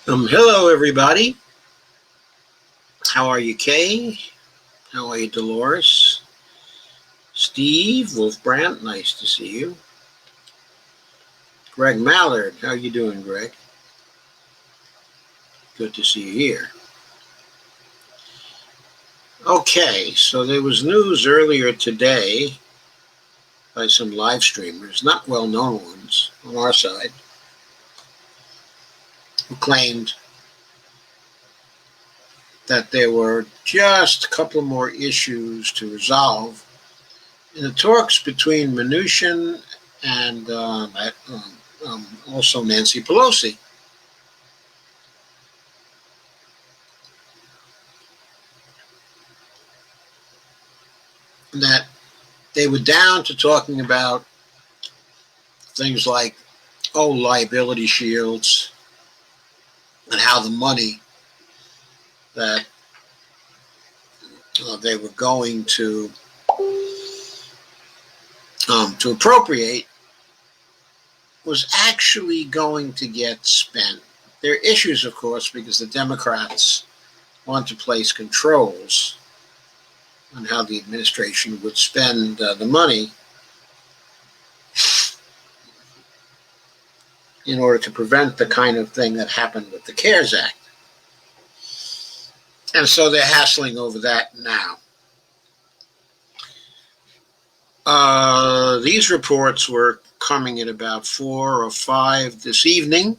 Hello, everybody. How are you, Kay? How are you, Dolores? Steve, Wolf Brandt, nice to see you. Greg Mallard, how you doing, Greg? Good to see you here. Okay, so there was news earlier today by some live streamers, not well-known ones on our side, who claimed that there were just a couple more issues to resolve in the talks between Mnuchin and also Nancy Pelosi. That they were down to talking about things like, liability shields and how the money that they were going to appropriate was actually going to get spent. There are issues, of course, because the Democrats want to place controls on how the administration would spend the money in order to prevent the kind of thing that happened with the CARES Act. And so they're hassling over that now. These reports were coming at about 4 or 5 this evening.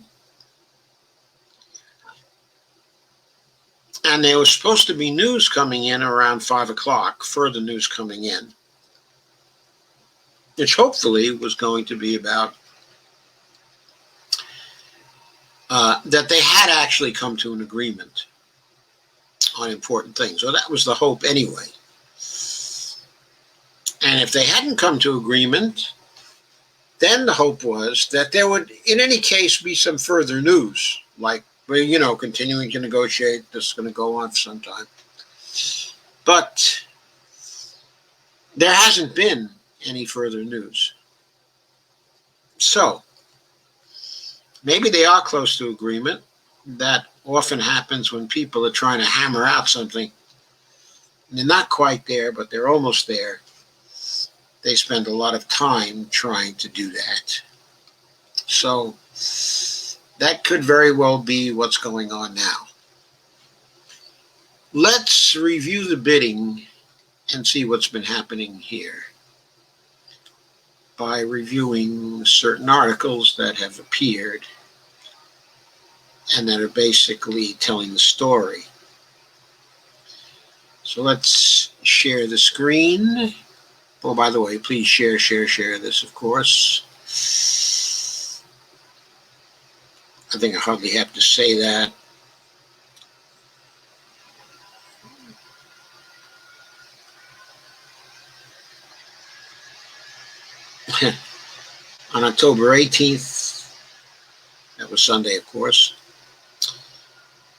And there was supposed to be news coming in around 5 o'clock, further news coming in, which hopefully was going to be about that they had actually come to an agreement on important things. So that was the hope anyway. And if they hadn't come to agreement, then the hope was that there would, in any case, be some further news, like, continuing to negotiate. This is going to go on for some time. But there hasn't been any further news. So maybe they are close to agreement. That often happens when people are trying to hammer out something. And they're not quite there, but they're almost there. They spend a lot of time trying to do that. So that could very well be what's going on now. Let's review the bidding and see what's been happening here by reviewing certain articles that have appeared and that are basically telling the story. So let's share the screen. Oh, by the way, please share this, of course. I think I hardly have to say that. On October 18th, that was Sunday, of course,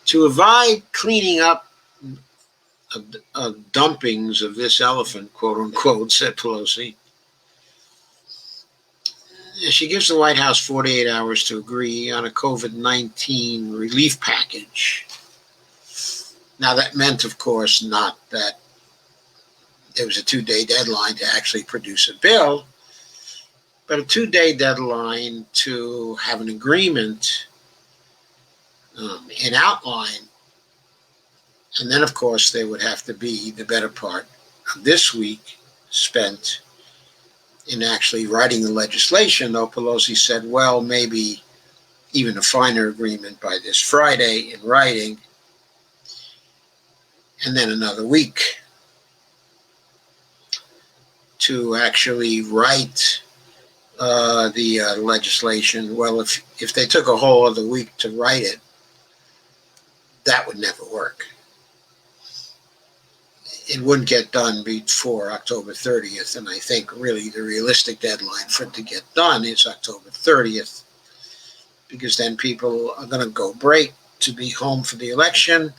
to avoid cleaning up dumpings of this elephant, quote unquote, said Pelosi. She gives the White House 48 hours to agree on a COVID-19 relief package. Now, that meant, of course, not that there was a 2-day deadline to actually produce a bill, but a 2-day deadline to have an agreement, an outline. And then, of course, there would have to be the better part of this week spent in actually writing the legislation, though Pelosi said, well, maybe even a finer agreement by this Friday in writing, and then another week to actually write the legislation. Well, if they took a whole other week to write it, that would never work. It wouldn't get done before October 30th, and I think really the realistic deadline for it to get done is October 30th, because then people are going to go break to be home for the election,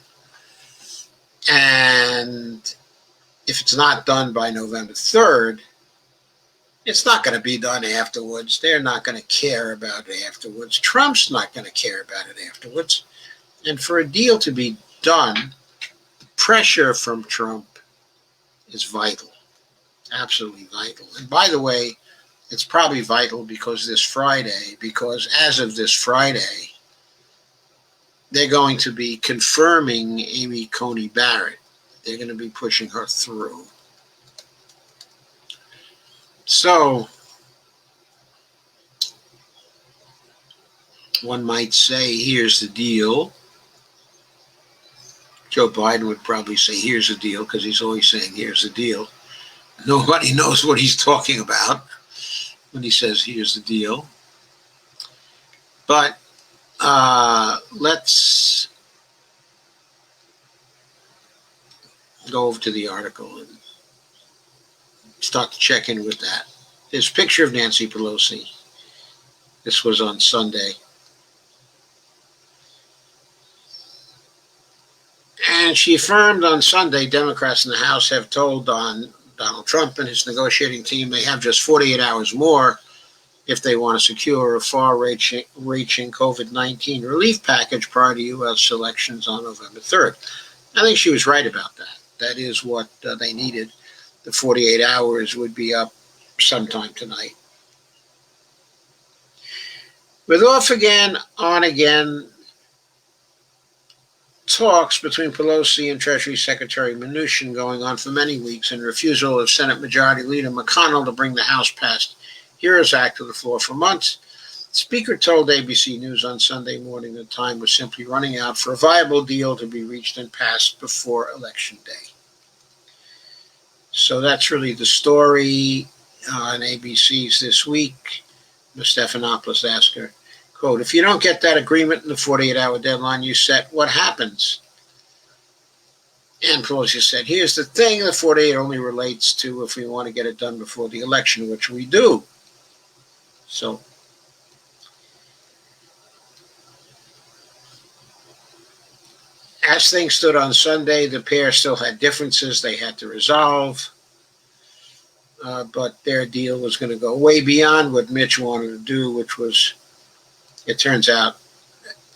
and if it's not done by November 3rd, it's not going to be done afterwards. They're not going to care about it afterwards. Trump's not going to care about it afterwards. And for a deal to be done, pressure from Trump is vital, absolutely vital. And by the way, it's probably vital because as of this Friday, they're going to be confirming Amy Coney Barrett. They're going to be pushing her through. So, one might say, here's the deal. Joe Biden would probably say, here's the deal, because he's always saying, here's the deal. Nobody knows what he's talking about when he says, here's the deal. But let's go over to the article and start to check in with that. There's a picture of Nancy Pelosi. This was on Sunday. And she affirmed on Sunday Democrats in the House have told on Donald Trump and his negotiating team they have just 48 hours more if they want to secure a far-reaching COVID-19 relief package prior to U.S. elections on November 3rd. I think she was right about that. That is what they needed. The 48 hours would be up sometime tonight. With off again, on again talks between Pelosi and Treasury Secretary Mnuchin going on for many weeks and refusal of Senate Majority Leader McConnell to bring the House past HEROES Act to the floor for months, the Speaker told ABC News on Sunday morning that time was simply running out for a viable deal to be reached and passed before Election Day. So that's really the story on ABC's This Week. Ms. Stephanopoulos asked her, quote, if you don't get that agreement in the 48-hour deadline you set, what happens? And Pelosi said, here's the thing, the 48 only relates to if we want to get it done before the election, which we do. So, as things stood on Sunday, the pair still had differences they had to resolve, but their deal was going to go way beyond what Mitch wanted to do, which was, it turns out,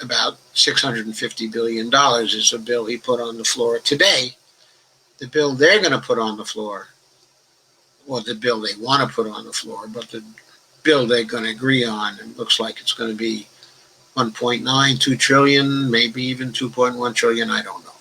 about $650 billion is a bill he put on the floor today. The bill they're going to put on the floor, or the bill they want to put on the floor, but the bill they're going to agree on, it looks like it's going to be 1.92 trillion, maybe even 2.1 trillion, I don't know.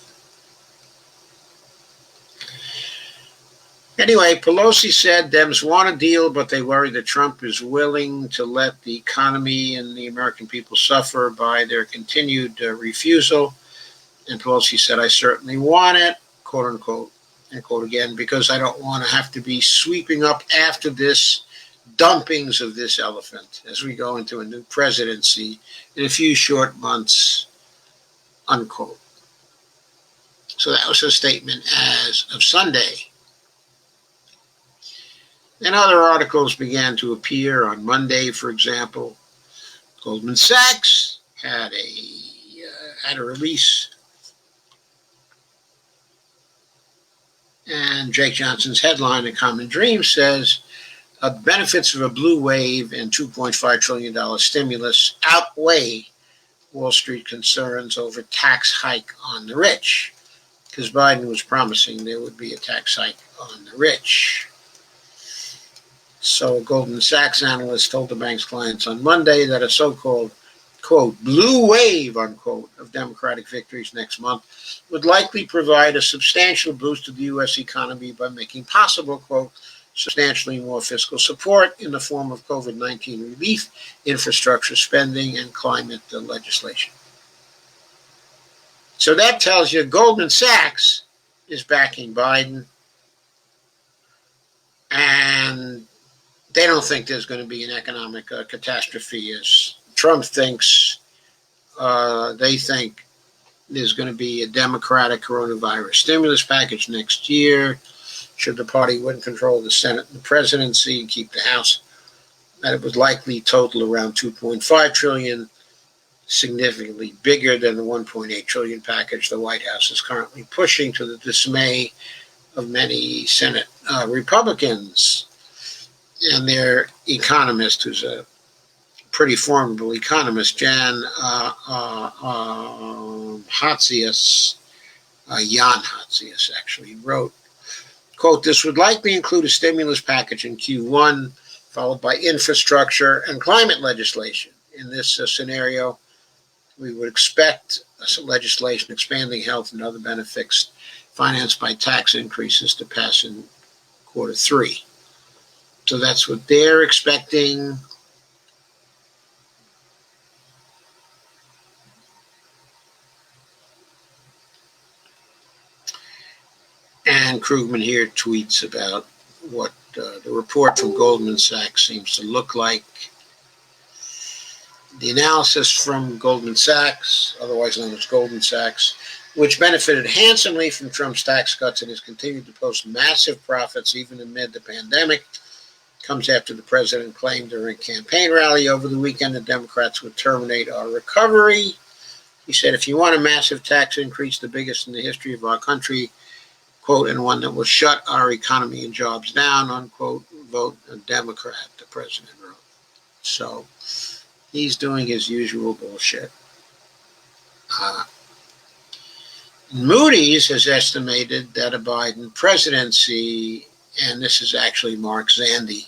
Anyway, Pelosi said Dems want a deal, but they worry that Trump is willing to let the economy and the American people suffer by their continued refusal. And Pelosi said, I certainly want it, quote unquote, and quote again, because I don't want to have to be sweeping up after this dumpings of this elephant as we go into a new presidency in a few short months, unquote. So that was her statement as of Sunday. Then other articles began to appear on Monday, for example. Goldman Sachs had a release. And Jake Johnson's headline in Common Dreams says, benefits of a blue wave and $2.5 trillion stimulus outweigh Wall Street concerns over tax hike on the rich, because Biden was promising there would be a tax hike on the rich. So Goldman Sachs analyst told the bank's clients on Monday that a so-called, quote, blue wave, unquote, of Democratic victories next month would likely provide a substantial boost to the U.S. economy by making possible, quote, substantially more fiscal support in the form of COVID-19 relief, infrastructure spending, and climate legislation. So that tells you Goldman Sachs is backing Biden, and they don't think there's going to be an economic catastrophe as Trump thinks. They think there's going to be a Democratic coronavirus stimulus package next year, should the party win control of the Senate and the presidency and keep the House, that it would likely total around $2.5 trillion, significantly bigger than the $1.8 trillion package the White House is currently pushing, to the dismay of many Senate Republicans. And their economist, who's a pretty formidable economist, Jan Hatzius, Jan Hatzius actually wrote, quote, "This would likely include a stimulus package in Q1, followed by infrastructure and climate legislation. In this scenario, we would expect legislation expanding health and other benefits financed by tax increases to pass in Q3. So that's what they're expecting. And Krugman here tweets about what the report from Goldman Sachs seems to look like. The analysis from Goldman Sachs, otherwise known as Goldman Sachs, which benefited handsomely from Trump's tax cuts and has continued to post massive profits even amid the pandemic, comes after the president claimed during a campaign rally over the weekend that Democrats would terminate our recovery. He said, "If you want a massive tax increase, the biggest in the history of our country, quote, and one that will shut our economy and jobs down, unquote, vote a Democrat," the president wrote. So he's doing his usual bullshit. Moody's has estimated that a Biden presidency, and this is actually Mark Zandi,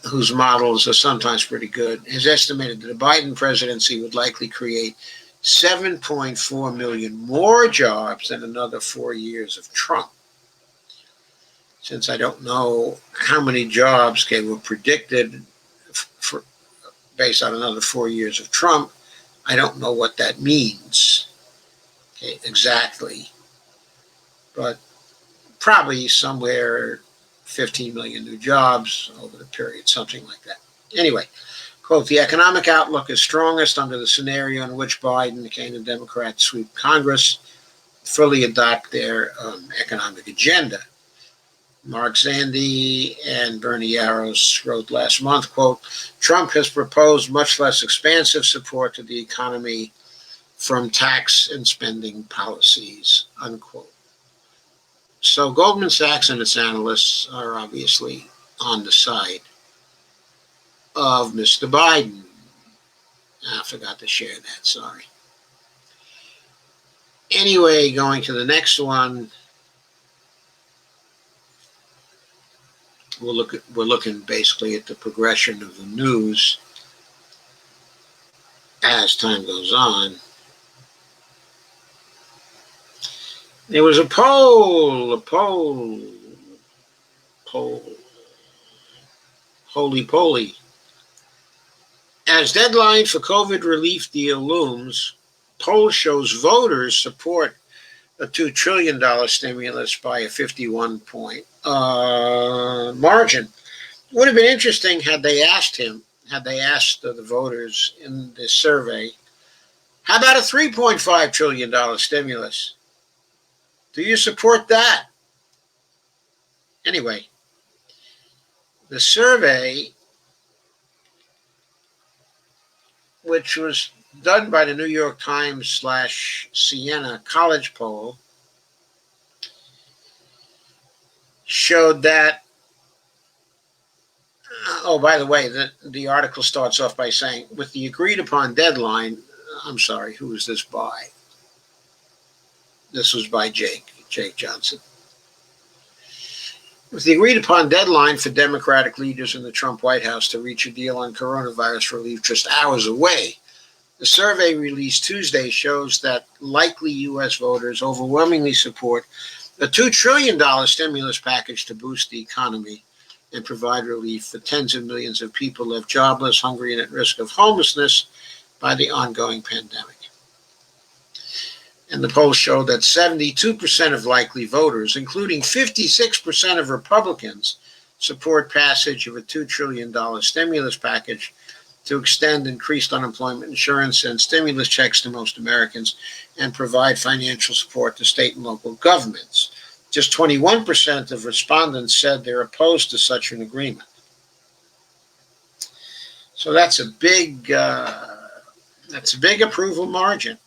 whose models are sometimes pretty good, has estimated that a Biden presidency would likely create 7.4 million more jobs than another 4 years of Trump. Since I don't know how many jobs were predicted based on another 4 years of Trump, I don't know what that means exactly. But probably somewhere 15 million new jobs over the period, something like that. Anyway, quote, "The economic outlook is strongest under the scenario in which Biden and the Democrats sweep Congress, fully adopt their economic agenda." Mark Zandi and Bernie Yaros wrote last month, quote, "Trump has proposed much less expansive support to the economy from tax and spending policies," unquote. So Goldman Sachs and its analysts are obviously on the side of Mr. Biden. I forgot to share that, sorry. Anyway, going to the next one, we're looking basically at the progression of the news as time goes on. There was a poll, holy poly. As deadline for COVID relief deal looms, poll shows voters support a $2 trillion stimulus by a 51-point margin. It would have been interesting had they asked the voters in this survey, how about a $3.5 trillion stimulus? Do you support that? Anyway, the survey, which was done by the New York Times / Siena College poll, showed that, oh, by the way, the article starts off by saying, with the agreed upon deadline, I'm sorry, who was this by? This was by Jake Johnson. With the agreed upon deadline for Democratic leaders in the Trump White House to reach a deal on coronavirus relief just hours away, the survey released Tuesday shows that likely U.S. voters overwhelmingly support a $2 trillion stimulus package to boost the economy and provide relief for tens of millions of people left jobless, hungry, and at risk of homelessness by the ongoing pandemic. And the polls show that 72% of likely voters, including 56% of Republicans, support passage of a $2 trillion stimulus package to extend increased unemployment insurance and stimulus checks to most Americans and provide financial support to state and local governments. Just 21% of respondents said they're opposed to such an agreement. So that's a big approval margin.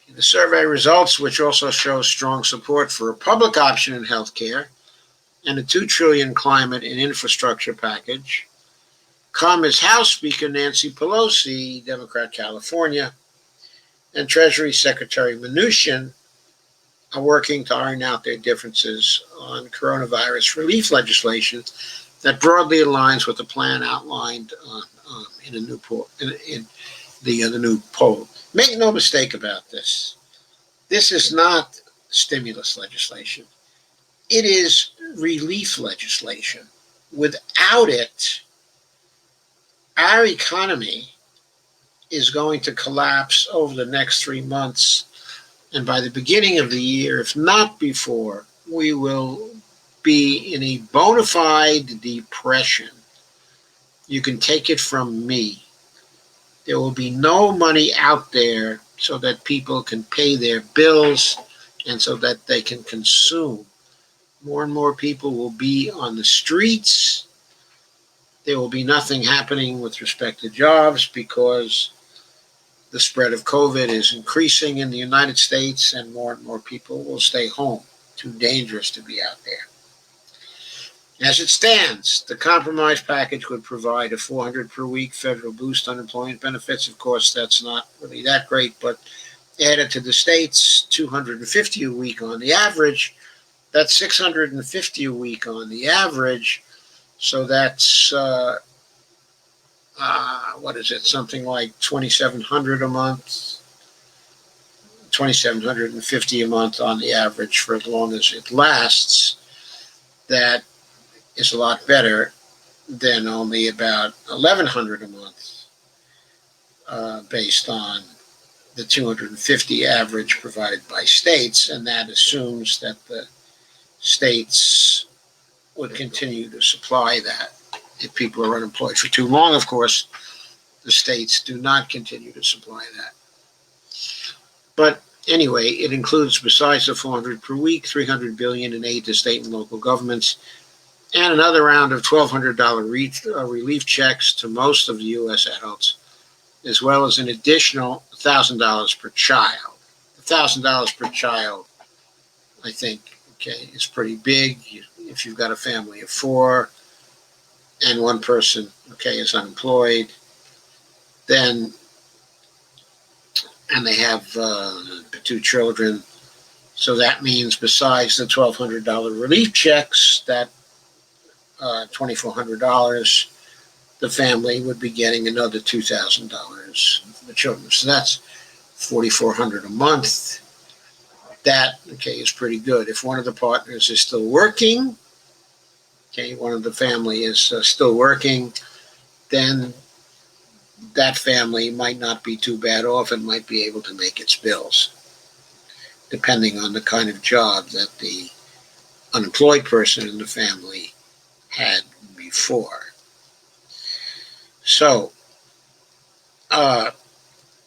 The survey results, which also shows strong support for a public option in health care, and a $2 trillion climate and infrastructure package, come as House Speaker Nancy Pelosi, Democrat California, and Treasury Secretary Mnuchin are working to iron out their differences on coronavirus relief legislation that broadly aligns with the plan outlined in the new poll. Make no mistake about this. This is not stimulus legislation. It is relief legislation. Without it, our economy is going to collapse over the next 3 months. And by the beginning of the year, if not before, we will be in a bona fide depression. You can take it from me. There will be no money out there so that people can pay their bills and so that they can consume. More and more people will be on the streets. There will be nothing happening with respect to jobs because the spread of COVID is increasing in the United States and more people will stay home. Too dangerous to be out there. As it stands, the compromise package would provide a $400 per week federal boost on unemployment benefits. Of course, that's not really that great, but added to the states, $250 a week on the average. That's $650 a week on the average. So that's something like $2,700 a month, $2,750 a month on the average for as long as it lasts. That is a lot better than only about $1,100 a month, based on the $250 average provided by states, and that assumes that the states would continue to supply that. If people are unemployed for too long, of course, the states do not continue to supply that. But anyway, it includes, besides the $400 per week, $300 billion in aid to state and local governments, and another round of $1,200 relief checks to most of the U.S. adults, as well as an additional $1,000 per child. $1,000 per child, I think, is pretty big. If you've got a family of 4 and one person, is unemployed, then, and they have 2 children, so that means besides the $1,200 relief checks, that $2,400, the family would be getting another $2,000 for the children. So that's $4,400 a month. That, is pretty good. If one of the partners is still working, one of the family is still working, then that family might not be too bad off and might be able to make its bills, depending on the kind of job that the unemployed person in the family had before. So,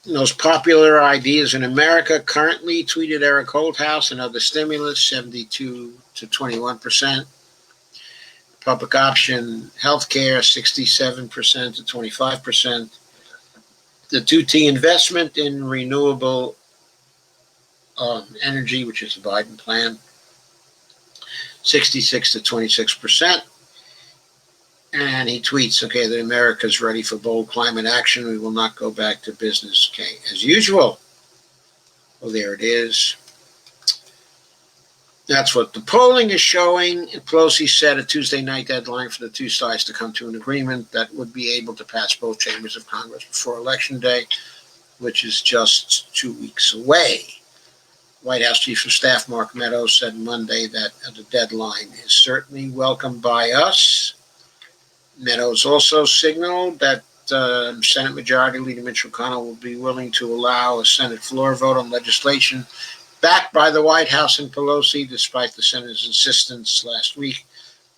most popular ideas in America currently, tweeted Eric Holthouse, another stimulus, 72 to 21%. Public option healthcare, 67% to 25%. The 2T investment in renewable energy, which is the Biden plan, 66 to 26%. And he tweets, that America's ready for bold climate action. We will not go back to business, as usual. Well, there it is. That's what the polling is showing. Pelosi set a Tuesday night deadline for the two sides to come to an agreement that would be able to pass both chambers of Congress before Election Day, which is just 2 weeks away. White House Chief of Staff Mark Meadows said Monday that the deadline is certainly welcomed by us. Meadows also signaled that Senate Majority Leader Mitch McConnell will be willing to allow a Senate floor vote on legislation backed by the White House and Pelosi, despite the Senator's insistence last week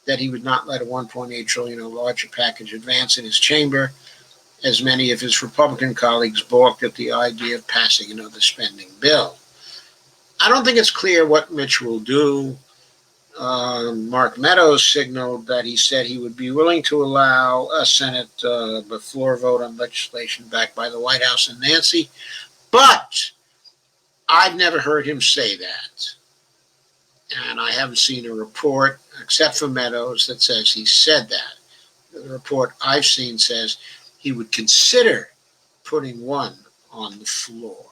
that he would not let a $1.8 trillion or larger package advance in his chamber, as many of his Republican colleagues balked at the idea of passing another spending bill. I don't think it's clear what Mitch will do. Mark Meadows signaled that he said he would be willing to allow a Senate floor vote on legislation backed by the White House and Nancy, but I've never heard him say that. And I haven't seen a report, except for Meadows, that says he said that. The report I've seen says he would consider putting one on the floor.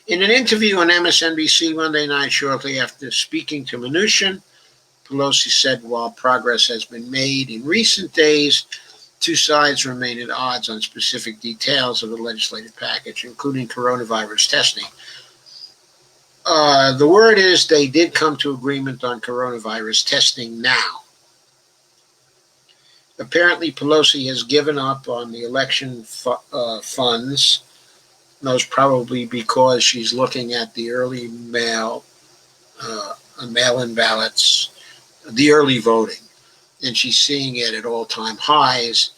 In an interview on MSNBC Monday night, shortly after speaking to Mnuchin, Pelosi said while progress has been made in recent days, two sides remain at odds on specific details of the legislative package, including coronavirus testing. The word is they did come to agreement on coronavirus testing now. Apparently, Pelosi has given up on the election funds, most probably because she's looking at the early mail-in ballots, the early voting, and she's seeing it at all-time highs,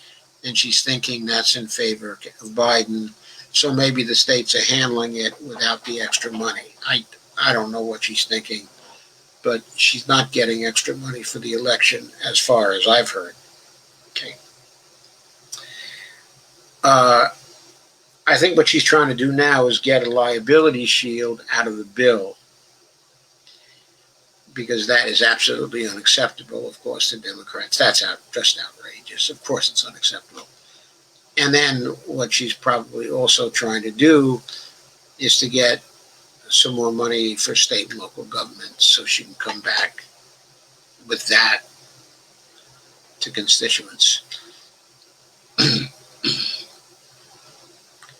and she's thinking that's in favor of Biden. So maybe the states are handling it without the extra money. I don't know what she's thinking, but she's not getting extra money for the election as far as I've heard. Okay. I think what she's trying to do now is get a liability shield out of the bill, because that is absolutely unacceptable, of course, to Democrats. That's just outrageous. Of course it's unacceptable. And then what she's probably also trying to do is to get some more money for state and local governments so she can come back with that to constituents.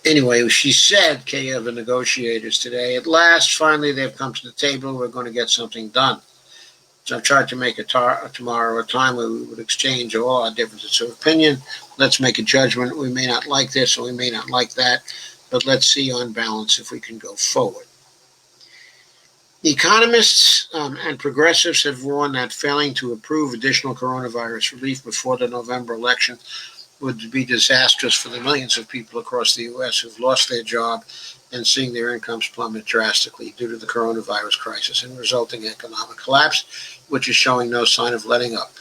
Anyway, she said, of the negotiators today, at last, finally, they've come to the table. We're going to get something done. So I've tried to make tomorrow a time where we would exchange all our differences of opinion. Let's make a judgment. We may not like this or we may not like that, but let's see on balance if we can go forward. Economists and progressives have warned that failing to approve additional coronavirus relief before the November election would be disastrous for the millions of people across the U.S. who've lost their job and seeing their incomes plummet drastically due to the coronavirus crisis and resulting economic collapse, which is showing no sign of letting up.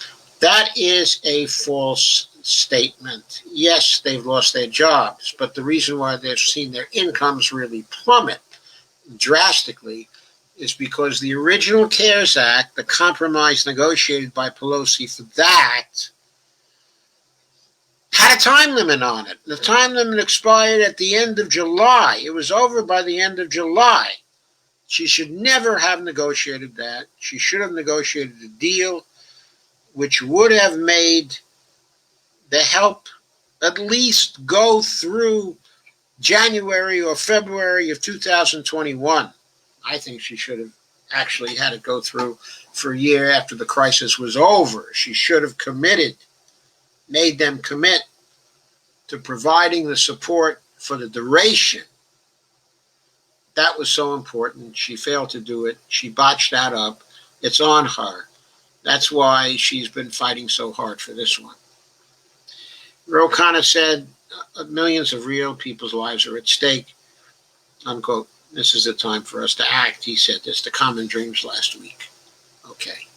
That is a false statement. Yes, they've lost their jobs, but the reason why they've seen their incomes really plummet drastically is because the original CARES Act, the compromise negotiated by Pelosi for that, had a time limit on it. The time limit expired at the end of July. It was over by the end of July. She should never have negotiated that. She should have negotiated a deal which would have made the help at least go through January or February of 2021. I think she should have actually had it go through for a year after the crisis was over. She should have made them commit to providing the support for the duration. That was so important. She failed to do it. She botched that up. It's on her. That's why she's been fighting so hard for this one. Ro Khanna said, millions of real people's lives are at stake, unquote. This is the time for us to act. He said this to Common Dreams last week. Okay.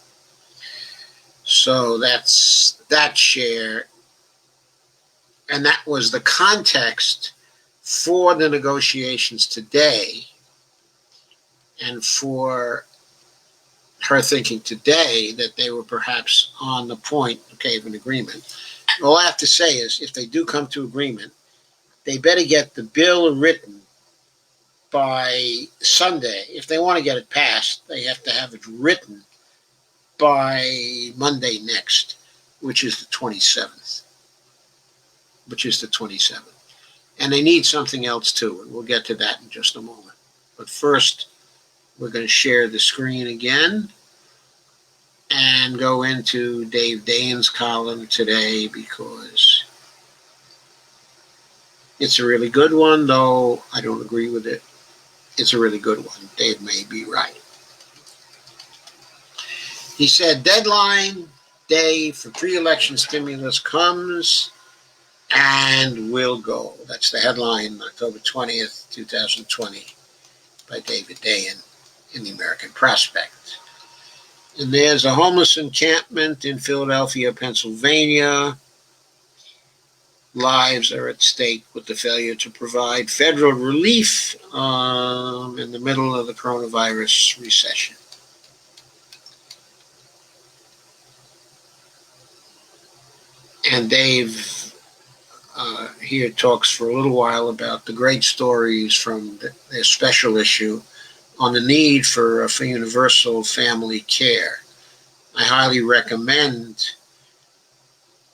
So that's that share. And that was the context for the negotiations today and for her thinking today that they were perhaps on the point, of an agreement. All I have to say is if they do come to agreement, they better get the bill written by Sunday. If they want to get it passed, they have to have it written by Monday next, which is the 27th. And they need something else too, and we'll get to that in just a moment. But first, we're going to share the screen again and go into Dave Dayen's column today because it's a really good one, though I don't agree with it. It's a really good one. Dave may be right. He said, deadline day for pre-election stimulus comes and will go. That's the headline, October 20th, 2020, by David Dayen in the American Prospect. And there's a homeless encampment in Philadelphia, Pennsylvania. Lives are at stake with the failure to provide federal relief in the middle of the coronavirus recession. And Dave here talks for a little while about the great stories from their special issue on the need for universal family care. I highly recommend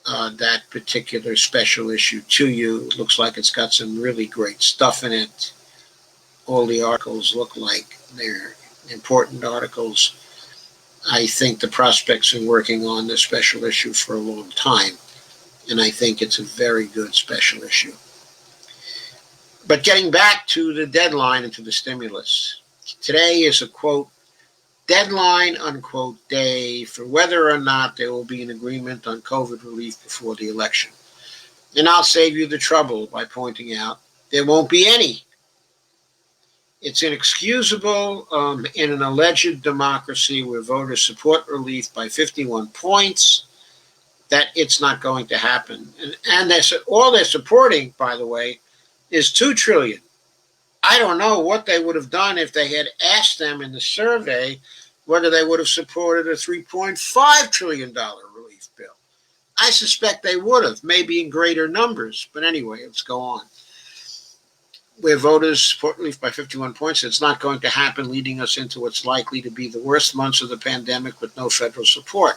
that particular special issue to you. It looks like it's got some really great stuff in it. All the articles look like they're important articles. I think the prospects in working on this special issue for a long time, and I think it's a very good special issue. But getting back to the deadline and to the stimulus, today is a, quote, deadline, unquote, day for whether or not there will be an agreement on COVID relief before the election. And I'll save you the trouble by pointing out there won't be any. It's inexcusable in an alleged democracy where voters support relief by 51 points that it's not going to happen. And all they're supporting, by the way, is $2 trillion. I don't know what they would have done if they had asked them in the survey whether they would have supported a $3.5 trillion relief bill. I suspect they would have, maybe in greater numbers. But anyway, let's go on. Where voters support relief by 51 points, it's not going to happen, leading us into what's likely to be the worst months of the pandemic with no federal support.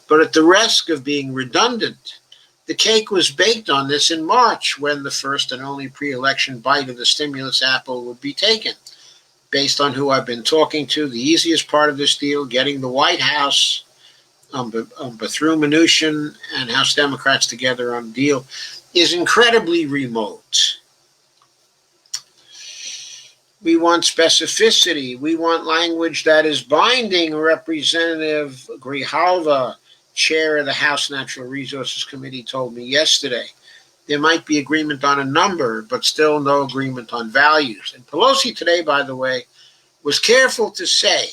But at the risk of being redundant, the cake was baked on this in March when the first and only pre-election bite of the stimulus apple would be taken. Based on who I've been talking to, the easiest part of this deal, getting the White House, Bethune Mnuchin and House Democrats together on a deal, is incredibly remote. We want specificity. We want language that is binding. Representative Grijalva, chair of the House Natural Resources Committee, told me yesterday. There might be agreement on a number, but still no agreement on values. And Pelosi today, by the way, was careful to say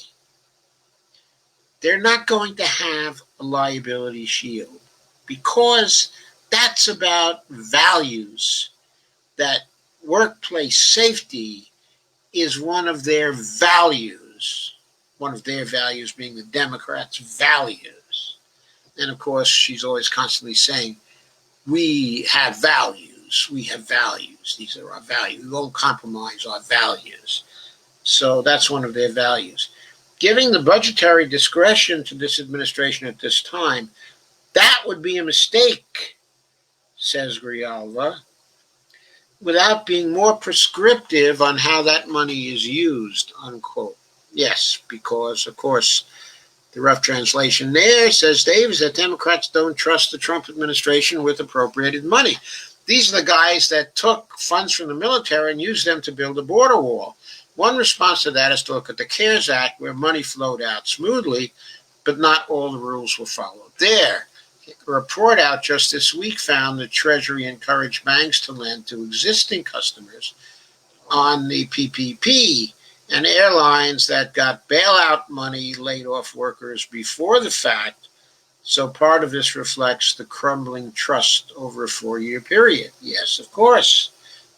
they're not going to have a liability shield because that's about values, that workplace safety is one of their values being the Democrats' values. And of course, she's always constantly saying, we have values. These are our values. We won't compromise our values. So that's one of their values. Giving the budgetary discretion to this administration at this time, that would be a mistake, says Grijalva, without being more prescriptive on how that money is used, unquote. Yes, because, of course, the rough translation there, says Dave, is that Democrats don't trust the Trump administration with appropriated money. These are the guys that took funds from the military and used them to build a border wall. One response to that is to look at the CARES Act, where money flowed out smoothly, but not all the rules were followed there. A report out just this week found the Treasury encouraged banks to lend to existing customers on the PPP, and airlines that got bailout money laid off workers before the fact. So part of this reflects the crumbling trust over a 4-year period. Yes, of course.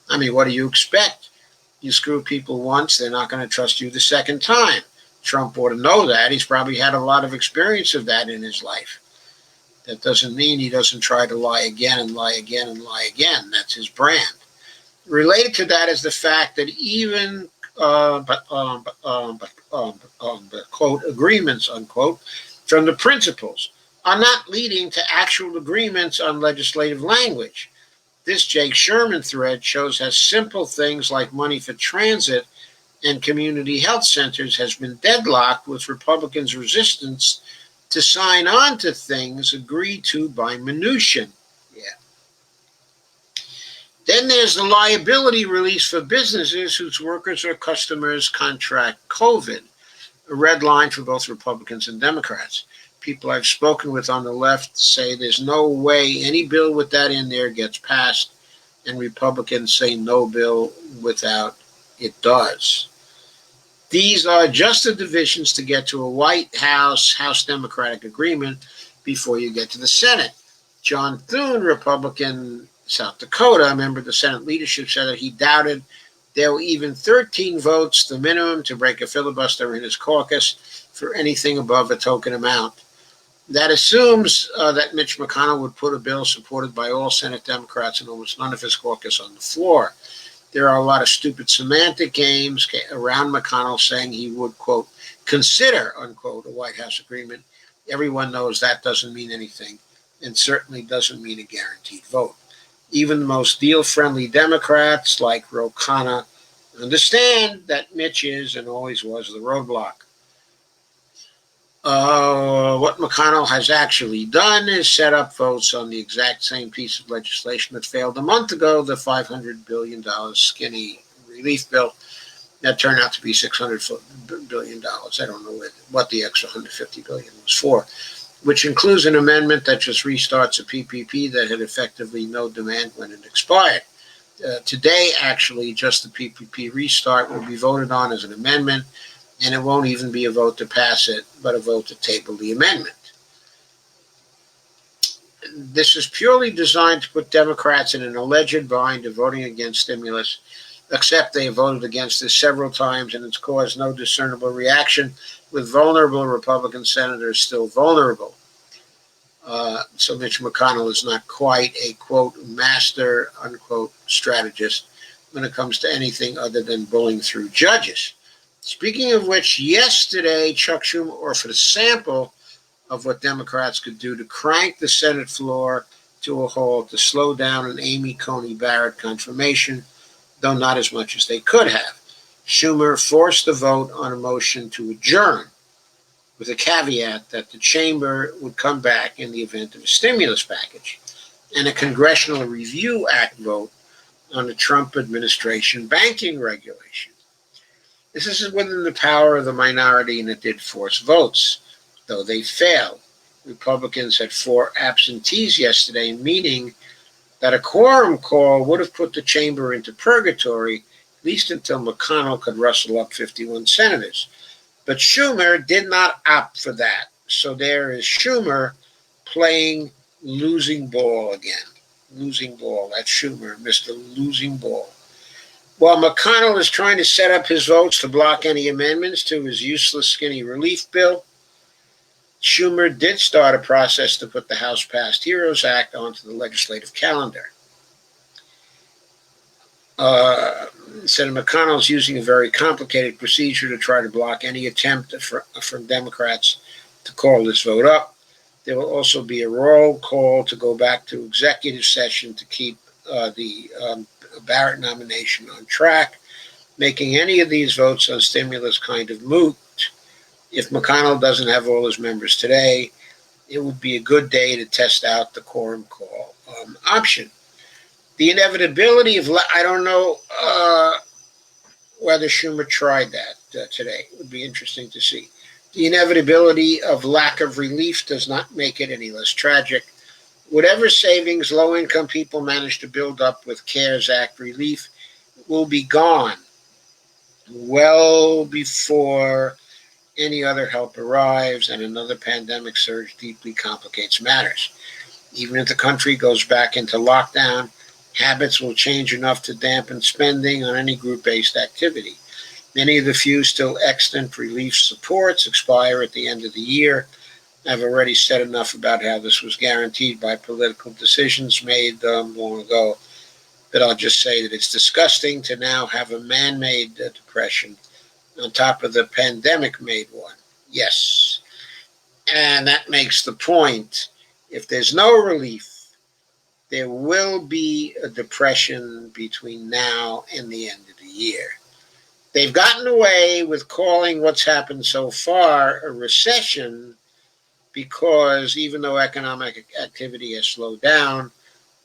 I mean, what do you expect? You screw people once, they're not going to trust you the second time. Trump ought to know that. He's probably had a lot of experience of that in his life. That doesn't mean he doesn't try to lie again and lie again and lie again. That's his brand. Related to that is the fact that even quote, agreements, unquote, from the principals are not leading to actual agreements on legislative language. This Jake Sherman thread shows how simple things like money for transit and community health centers has been deadlocked with Republicans' resistance to sign on to things agreed to by Mnuchin. Then there's the liability release for businesses whose workers or customers contract COVID, a red line for both Republicans and Democrats. People I've spoken with on the left say there's no way any bill with that in there gets passed, and Republicans say no bill without it does. These are just the divisions to get to a White House Democratic agreement before you get to the Senate. John Thune, Republican, South Dakota, a member of the Senate leadership, said that he doubted there were even 13 votes, the minimum to break a filibuster in his caucus, for anything above a token amount. That assumes that Mitch McConnell would put a bill supported by all Senate Democrats and almost none of his caucus on the floor. There are a lot of stupid semantic games around McConnell saying he would, quote, consider, unquote, a White House agreement. Everyone knows that doesn't mean anything and certainly doesn't mean a guaranteed vote. Even the most deal-friendly Democrats like Ro Khanna understand that Mitch is and always was the roadblock. What McConnell has actually done is set up votes on the exact same piece of legislation that failed a month ago, the $500 billion skinny relief bill that turned out to be $600 billion. I don't know what the extra $150 billion was for, which includes an amendment that just restarts a PPP that had effectively no demand when it expired. Today, actually, just the PPP restart will be voted on as an amendment, and it won't even be a vote to pass it, but a vote to table the amendment. This is purely designed to put Democrats in an alleged bind of voting against stimulus, except they have voted against this several times, and it's caused no discernible reaction, with vulnerable Republican senators still vulnerable. So Mitch McConnell is not quite a, quote, master, unquote, strategist when it comes to anything other than bullying through judges. Speaking of which, yesterday, Chuck Schumer offered a sample of what Democrats could do to crank the Senate floor to a halt to slow down an Amy Coney Barrett confirmation, though not as much as they could have. Schumer forced a vote on a motion to adjourn, with a caveat that the chamber would come back in the event of a stimulus package, and a Congressional Review Act vote on the Trump administration banking regulation. This is within the power of the minority, and it did force votes, though they failed. Republicans had 4 absentees yesterday, meaning that a quorum call would have put the chamber into purgatory, at least until McConnell could rustle up 51 senators. But Schumer did not opt for that. So there is Schumer playing losing ball again. Losing ball. That's Schumer, Mr. Losing Ball. While McConnell is trying to set up his votes to block any amendments to his useless skinny relief bill, Schumer did start a process to put the House-passed HEROES Act onto the legislative calendar. Senator McConnell is using a very complicated procedure to try to block any attempt from Democrats to call this vote up. There will also be a roll call to go back to executive session to keep the Barrett nomination on track, making any of these votes on stimulus kind of moot. If McConnell doesn't have all his members today, it would be a good day to test out the quorum call option. The inevitability of, I don't know whether Schumer tried that today. It would be interesting to see. The inevitability of lack of relief does not make it any less tragic. Whatever savings low-income people manage to build up with CARES Act relief will be gone well before any other help arrives, and another pandemic surge deeply complicates matters. Even if the country goes back into lockdown, habits will change enough to dampen spending on any group-based activity. Many of the few still extant relief supports expire at the end of the year. I've already said enough about how this was guaranteed by political decisions made long ago, but I'll just say that it's disgusting to now have a man-made depression on top of the pandemic-made one. Yes. And that makes the point. If there's no relief, there will be a depression between now and the end of the year. They've gotten away with calling what's happened so far a recession because even though economic activity has slowed down,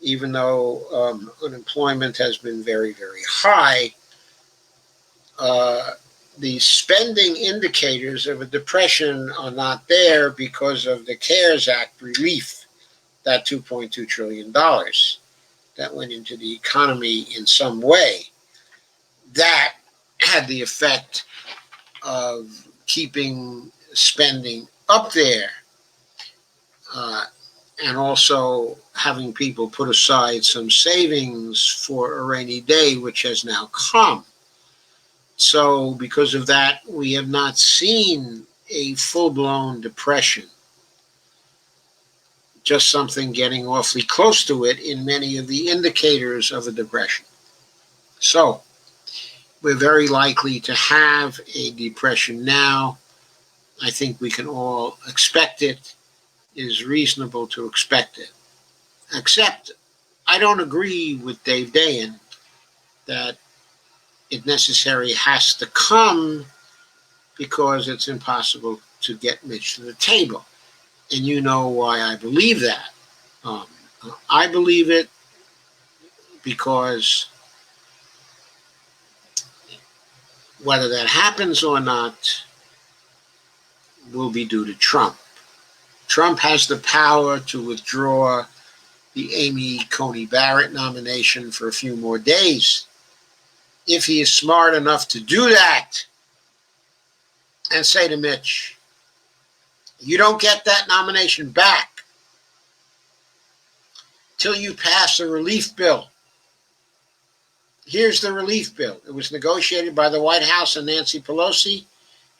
even though unemployment has been very, very high, the spending indicators of a depression are not there because of the CARES Act relief, that $2.2 trillion that went into the economy in some way. That had the effect of keeping spending up there and also having people put aside some savings for a rainy day, which has now come. So because of that, we have not seen a full-blown depression. just something getting awfully close to it in many of the indicators of a depression. So, we're very likely to have a depression now. I think we can all expect it. It is reasonable to expect it. Except, I don't agree with Dave Dayen that it necessarily has to come because it's impossible to get Mitch to the table. And you know why I believe that. Um, I believe it because whether that happens or not will be due to Trump. Trump has the power to withdraw the Amy Coney Barrett nomination for a few more days. If he is smart enough to do that and say to Mitch, you don't get that nomination back till you pass a relief bill. Here's the relief bill. It was negotiated by the White House and Nancy Pelosi.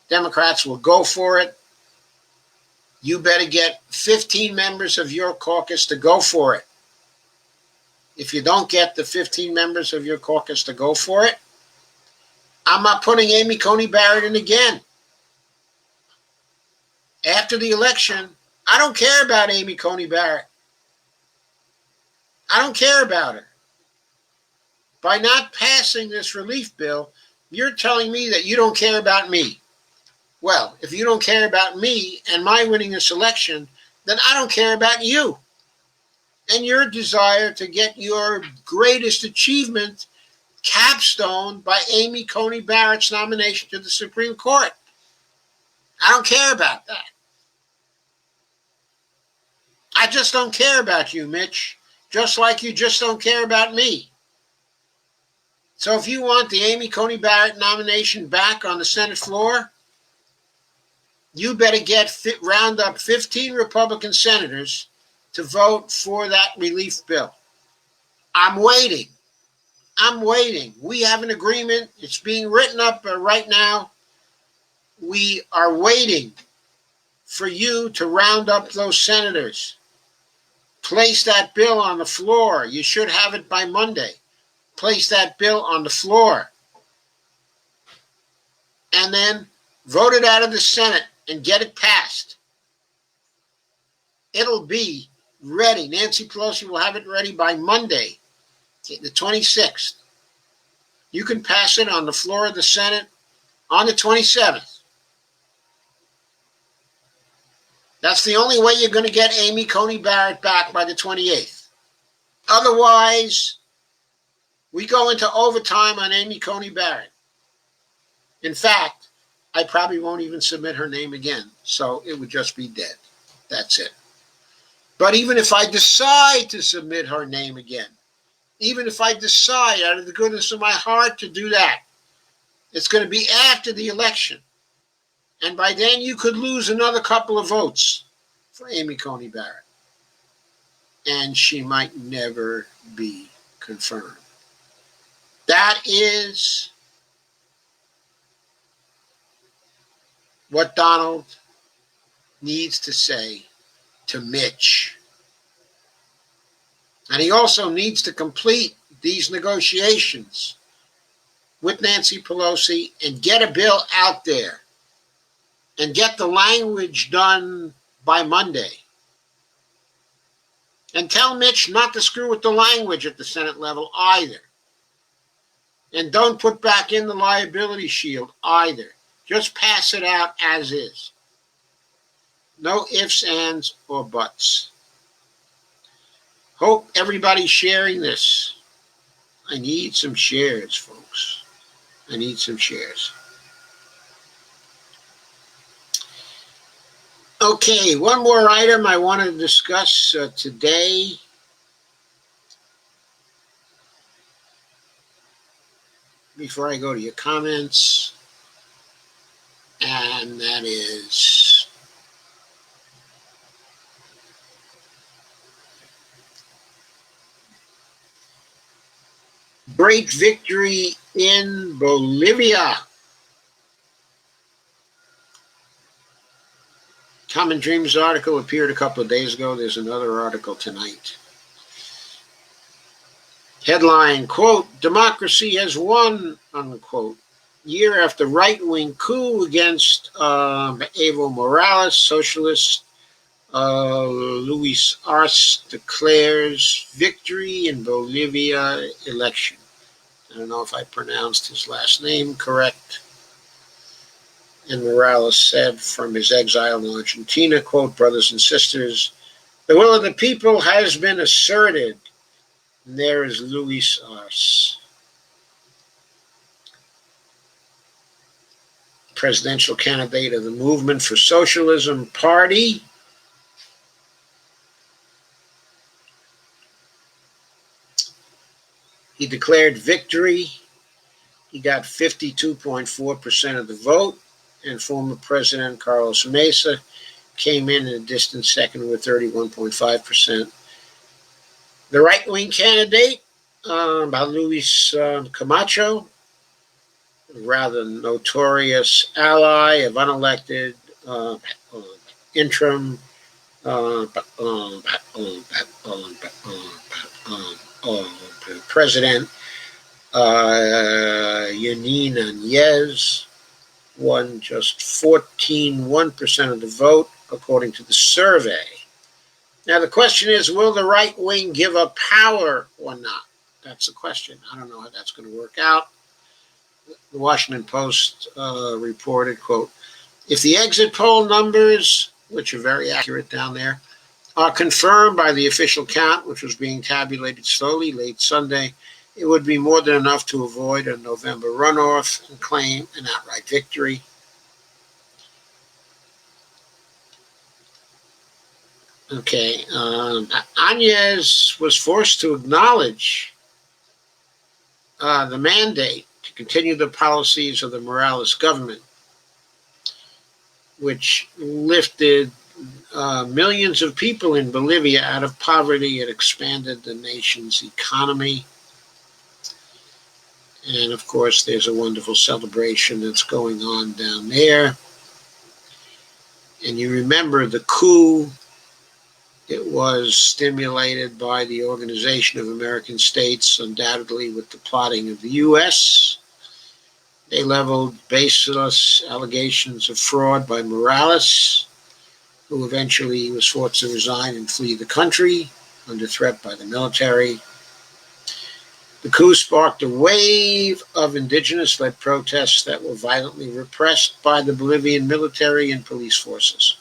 Democrats will go for it. You better get 15 members of your caucus to go for it. If you don't get the 15 members of your caucus to go for it, I'm not putting Amy Coney Barrett in again. After the election, I don't care about Amy Coney Barrett. I don't care about her. By not passing this relief bill, you're telling me that you don't care about me. Well, if you don't care about me and my winning this election, then I don't care about you and your desire to get your greatest achievement capstoned by Amy Coney Barrett's nomination to the Supreme Court. I don't care about that. I just don't care about you, Mitch, just like you just don't care about me. So if you want the Amy Coney Barrett nomination back on the Senate floor, you better round up 15 Republican senators to vote for that relief bill. I'm waiting. We have an agreement. It's being written up right now. We are waiting for you to round up those senators. Place that bill on the floor. You should have it by Monday. Place that bill on the floor. And then vote it out of the Senate and get it passed. It'll be ready. Nancy Pelosi will have it ready by Monday, the 26th. You can pass it on the floor of the Senate on the 27th. That's the only way you're going to get Amy Coney Barrett back by the 28th. Otherwise, we go into overtime on Amy Coney Barrett. In fact, I probably won't even submit her name again, so it would just be dead. That's it. But even if I decide to submit her name again, even if I decide out of the goodness of my heart to do that, it's going to be after the election. And by then you could lose another couple of votes for Amy Coney Barrett. And she might never be confirmed. That is what Donald needs to say to Mitch. And he also needs to complete these negotiations with Nancy Pelosi and get a bill out there and get the language done by Monday. And tell Mitch not to screw with the language at the Senate level either. And don't put back in the liability shield either. Just pass it out as is. No ifs, ands, or buts. Hope everybody's sharing this. I need some shares, folks. I need some shares. Okay, one more item I want to discuss today. Before I go to your comments, and that is great victory in Bolivia. Common Dreams article appeared a couple of days ago. There's another article tonight. Headline, quote, democracy has won, unquote. Year after right-wing coup against Evo Morales, socialist Luis Arce declares victory in Bolivia election. I don't know if I pronounced his last name correct. And Morales said from his exile in Argentina, quote, brothers and sisters, the will of the people has been asserted. And there is Luis Arce, presidential candidate of the Movement for Socialism Party. He declared victory. He got 52.4% of the vote, and former President Carlos Mesa came in a distant second with 31.5%. The right-wing candidate, Luis Camacho, rather notorious ally of unelected interim President Yanin Áñez, won just 1% of the vote, according to the survey. Now, the question is, will the right wing give up power or not? That's the question. I don't know how that's going to work out. The Washington Post reported, quote, if the exit poll numbers, which are very accurate down there, are confirmed by the official count, which was being tabulated slowly late Sunday, it would be more than enough to avoid a November runoff and claim an outright victory. Okay, Áñez was forced to acknowledge the mandate to continue the policies of the Morales government, which lifted millions of people in Bolivia out of poverty and expanded the nation's economy. And of course, there's a wonderful celebration that's going on down there. And you remember the coup. It was stimulated by the Organization of American States, undoubtedly with the plotting of the U.S. They leveled baseless allegations of fraud by Morales, who eventually was forced to resign and flee the country under threat by the military. The coup sparked a wave of indigenous-led protests that were violently repressed by the Bolivian military and police forces.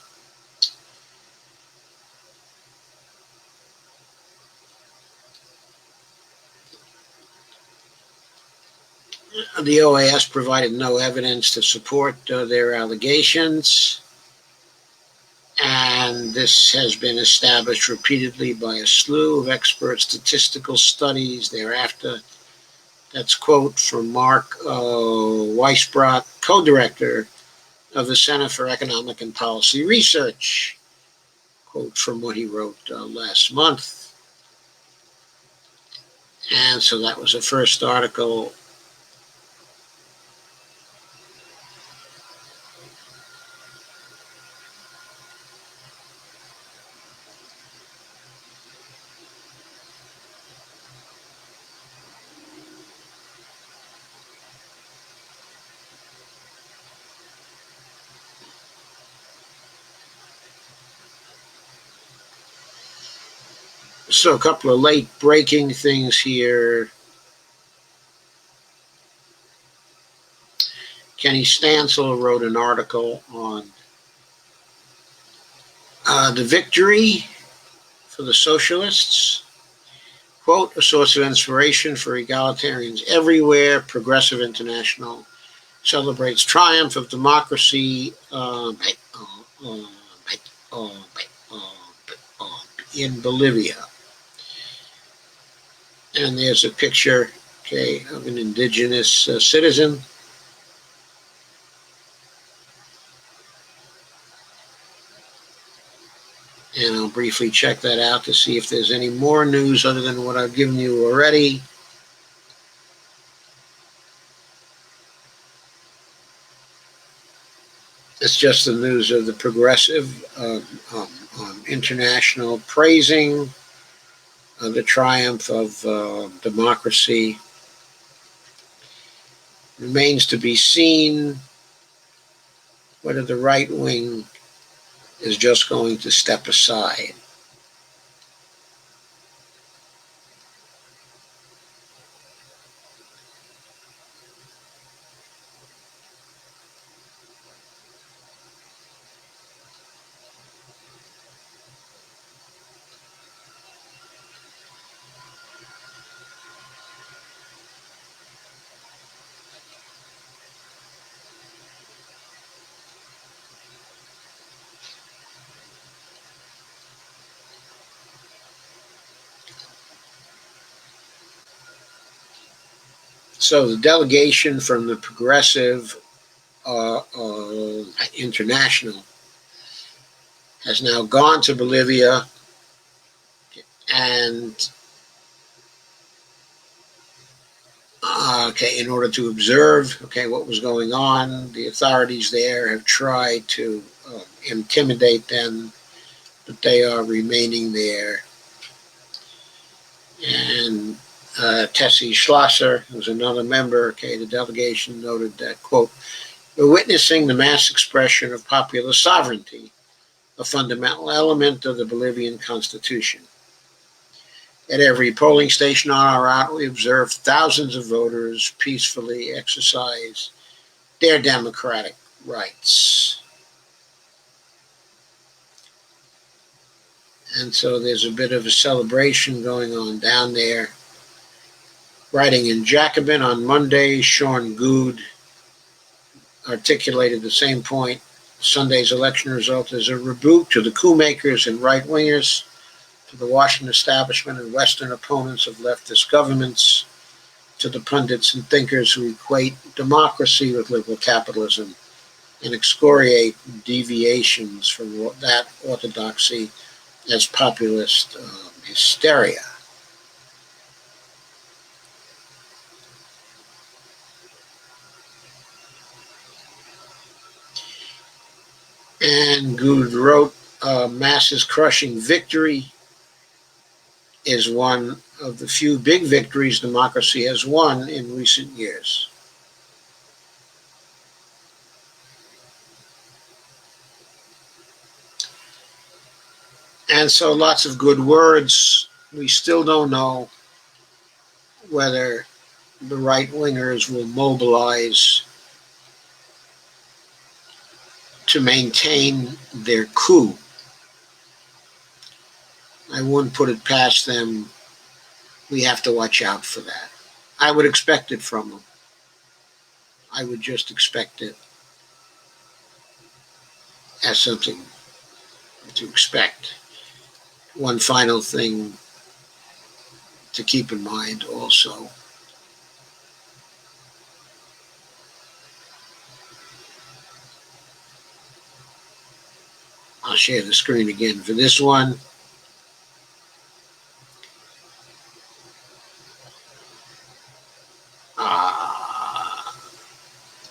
The OAS provided no evidence to support their allegations, and this has been established repeatedly by a slew of expert statistical studies thereafter. That's quote from Mark Weisbrot, co-director of the Center for Economic and Policy Research. Quote from what he wrote last month. And so that was the first article. So a couple of late breaking things here. Kenny Stansel wrote an article on the victory for the socialists. Quote, a source of inspiration for egalitarians everywhere. Progressive International celebrates triumph of democracy in Bolivia. And there's a picture, okay, of an indigenous citizen. And I'll briefly check that out to see if there's any more news other than what I've given you already. That's just the news of the Progressive International praising the triumph of democracy. Remains to be seen whether the right wing is just going to step aside. So the delegation from the Progressive International has now gone to Bolivia, and in order to observe what was going on. The authorities there have tried to intimidate them, but they are remaining there. And Tessie Schlosser, who's another member of the delegation, noted that, quote, "We're witnessing the mass expression of popular sovereignty, a fundamental element of the Bolivian constitution. At every polling station on our route, we observed thousands of voters peacefully exercise their democratic rights." And so there's a bit of a celebration going on down there. Writing in Jacobin on Monday, Sean Good articulated the same point. Sunday's election result is a rebuke to the coup makers and right-wingers, to the Washington establishment and Western opponents of leftist governments, to the pundits and thinkers who equate democracy with liberal capitalism and excoriate deviations from that orthodoxy as populist hysteria. And Good wrote, Massa's crushing victory is one of the few big victories democracy has won in recent years. And so lots of good words. We still don't know whether the right-wingers will mobilize to maintain their coup. I wouldn't put it past them. We have to watch out for that. I would expect it from them. I would just expect it as something to expect. One final thing to keep in mind also. I'll share the screen again for this one.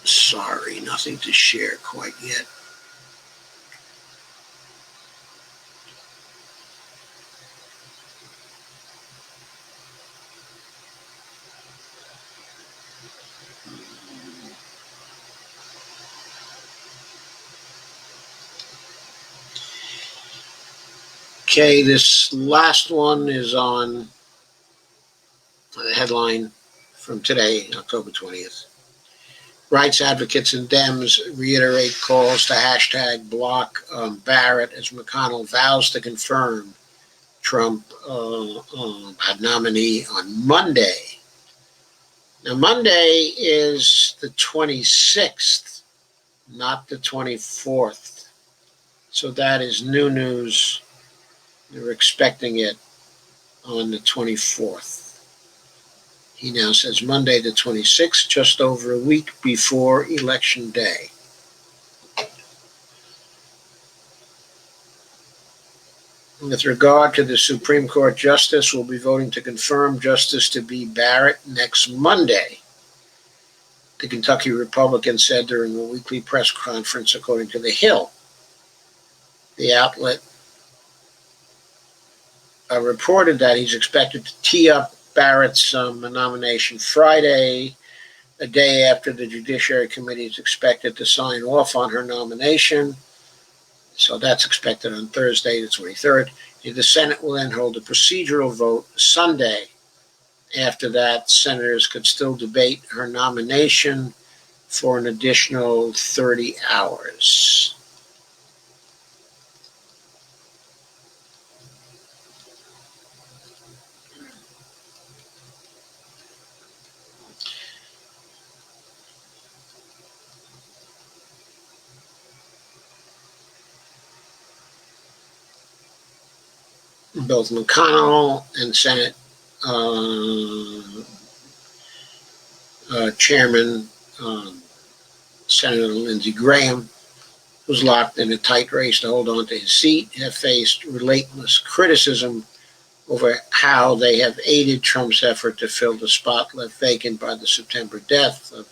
Sorry, nothing to share quite yet. Okay, this last one is on the headline from today, October 20th. Rights advocates and Dems reiterate calls to hashtag block Barrett as McConnell vows to confirm Trump nominee on Monday. Now, Monday is the 26th, not the 24th. So that is new news. They were expecting it on the 24th. He now says Monday the 26th, just over a week before Election Day. With regard to the Supreme Court Justice, we'll be voting to confirm Justice to be Barrett next Monday. the Kentucky Republican said during a weekly press conference, according to The Hill. The outlet reported that he's expected to tee up Barrett's nomination Friday, a day after the Judiciary Committee is expected to sign off on her nomination. So that's expected on Thursday, the 23rd. The Senate will then hold a procedural vote Sunday. After that, senators could still debate her nomination for an additional 30 hours. Both McConnell and Senate Chairman Senator Lindsey Graham, who's locked in a tight race to hold on to his seat, have faced relentless criticism over how they have aided Trump's effort to fill the spot left vacant by the September death of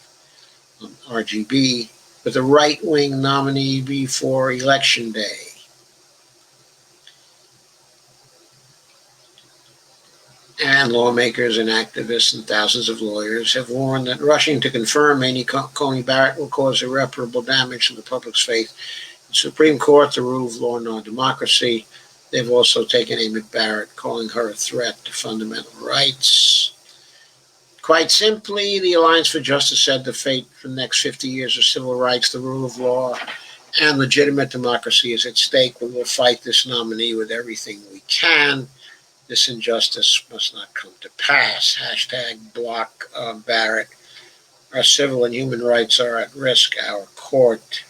RGB with a right-wing nominee before Election Day. And lawmakers and activists and thousands of lawyers have warned that rushing to confirm Amy Coney Barrett will cause irreparable damage to the public's faith in the Supreme Court, the rule of law, and our democracy. They've also taken aim at Barrett, calling her a threat to fundamental rights. Quite simply, the Alliance for Justice said the fate for the next 50 years of civil rights, the rule of law, and legitimate democracy is at stake. We will fight this nominee with everything we can. This injustice must not come to pass. Hashtag block Barrett. Our civil and human rights are at risk. Our court.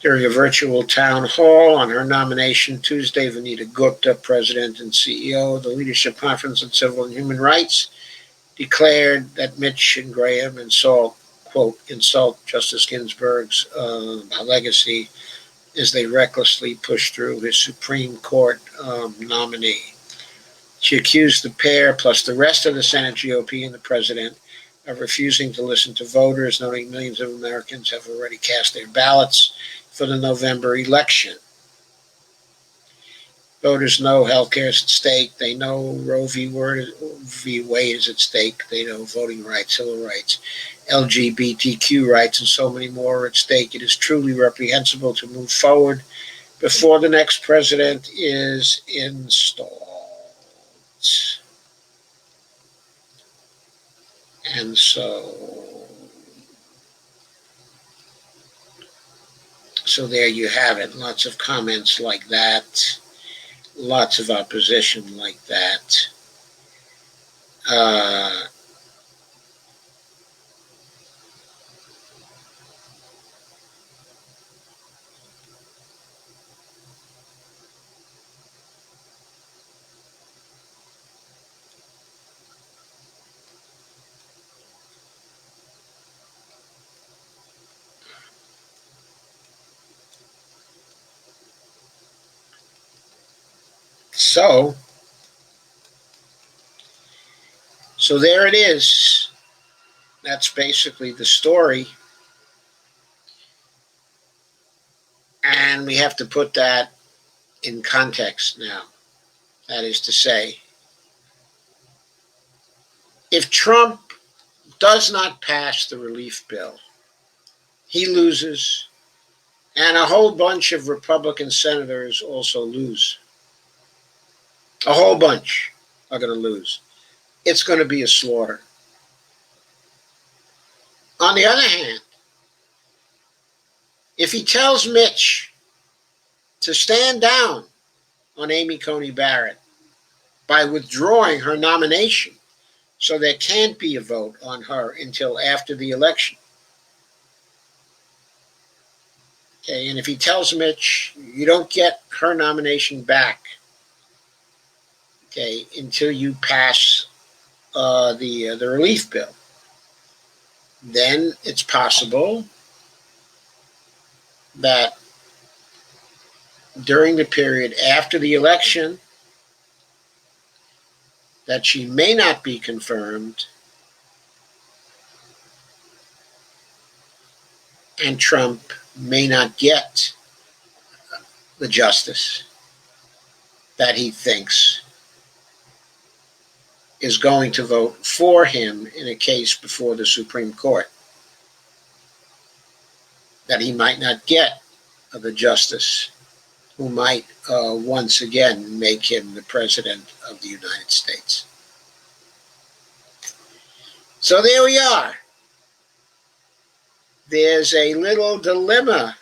During a virtual town hall on her nomination Tuesday, Vanita Gupta, President and CEO of the Leadership Conference on Civil and Human Rights, declared that Mitch and Graham insult Justice Ginsburg's legacy as they recklessly pushed through his Supreme Court nominee. She accused the pair, plus the rest of the Senate GOP and the president, of refusing to listen to voters, noting millions of Americans have already cast their ballots for the November election. Voters know health care is at stake. They know Roe v. Wade is at stake. They know voting rights, civil rights, LGBTQ rights, and so many more are at stake. It is truly reprehensible to move forward before the next president is installed. And so there you have it. Lots of comments like that. Lots of opposition like that. So there it is. That's basically the story. And we have to put that in context now. That is to say, if Trump does not pass the relief bill, he loses, and a whole bunch of Republican senators also lose. A whole bunch are going to lose. It's going to be a slaughter. On the other hand, if he tells Mitch to stand down on Amy Coney Barrett by withdrawing her nomination so there can't be a vote on her until after the election, okay, and if he tells Mitch, you don't get her nomination back, okay, until you pass the relief bill, then it's possible that during the period after the election that she may not be confirmed and Trump may not get the justice that he thinks is going to vote for him in a case before the Supreme Court, that he might not get the justice who might once again make him the President of the United States. So there we are. There's a little dilemma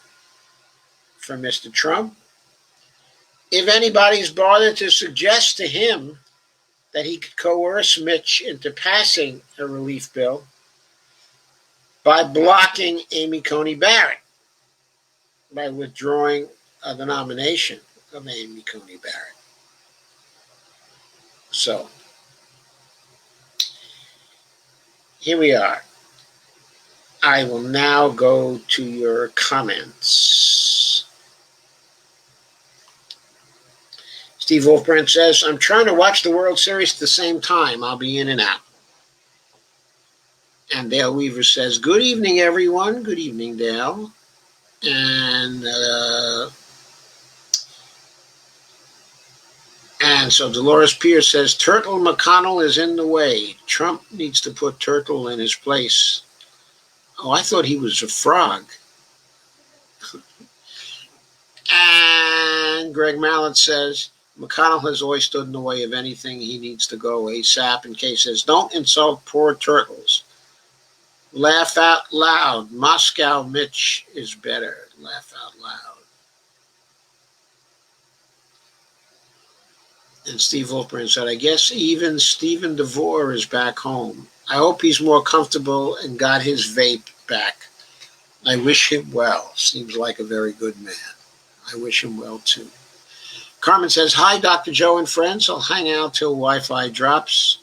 for Mr. Trump. If anybody's bothered to suggest to him that he could coerce Mitch into passing a relief bill by blocking Amy Coney Barrett, by withdrawing the nomination of Amy Coney Barrett. So, here we are. I will now go to your comments. Steve Wolfbrand says, I'm trying to watch the World Series at the same time. I'll be in and out. And Dale Weaver says, good evening, everyone. Good evening, Dale. And so Dolores Pierce says, Turtle McConnell is in the way. Trump needs to put Turtle in his place. Oh, I thought he was a frog. And Greg Mallet says, McConnell has always stood in the way of anything. He needs to go ASAP. And Kay says, don't insult poor turtles. Laugh out loud. Moscow Mitch is better. Laugh out loud. And Steve Wolfbrand said, I guess even Stephen DeVore is back home. I hope he's more comfortable and got his vape back. I wish him well. Seems like a very good man. I wish him well, too. Carmen says, hi, Dr. Joe and friends. I'll hang out till Wi-Fi drops.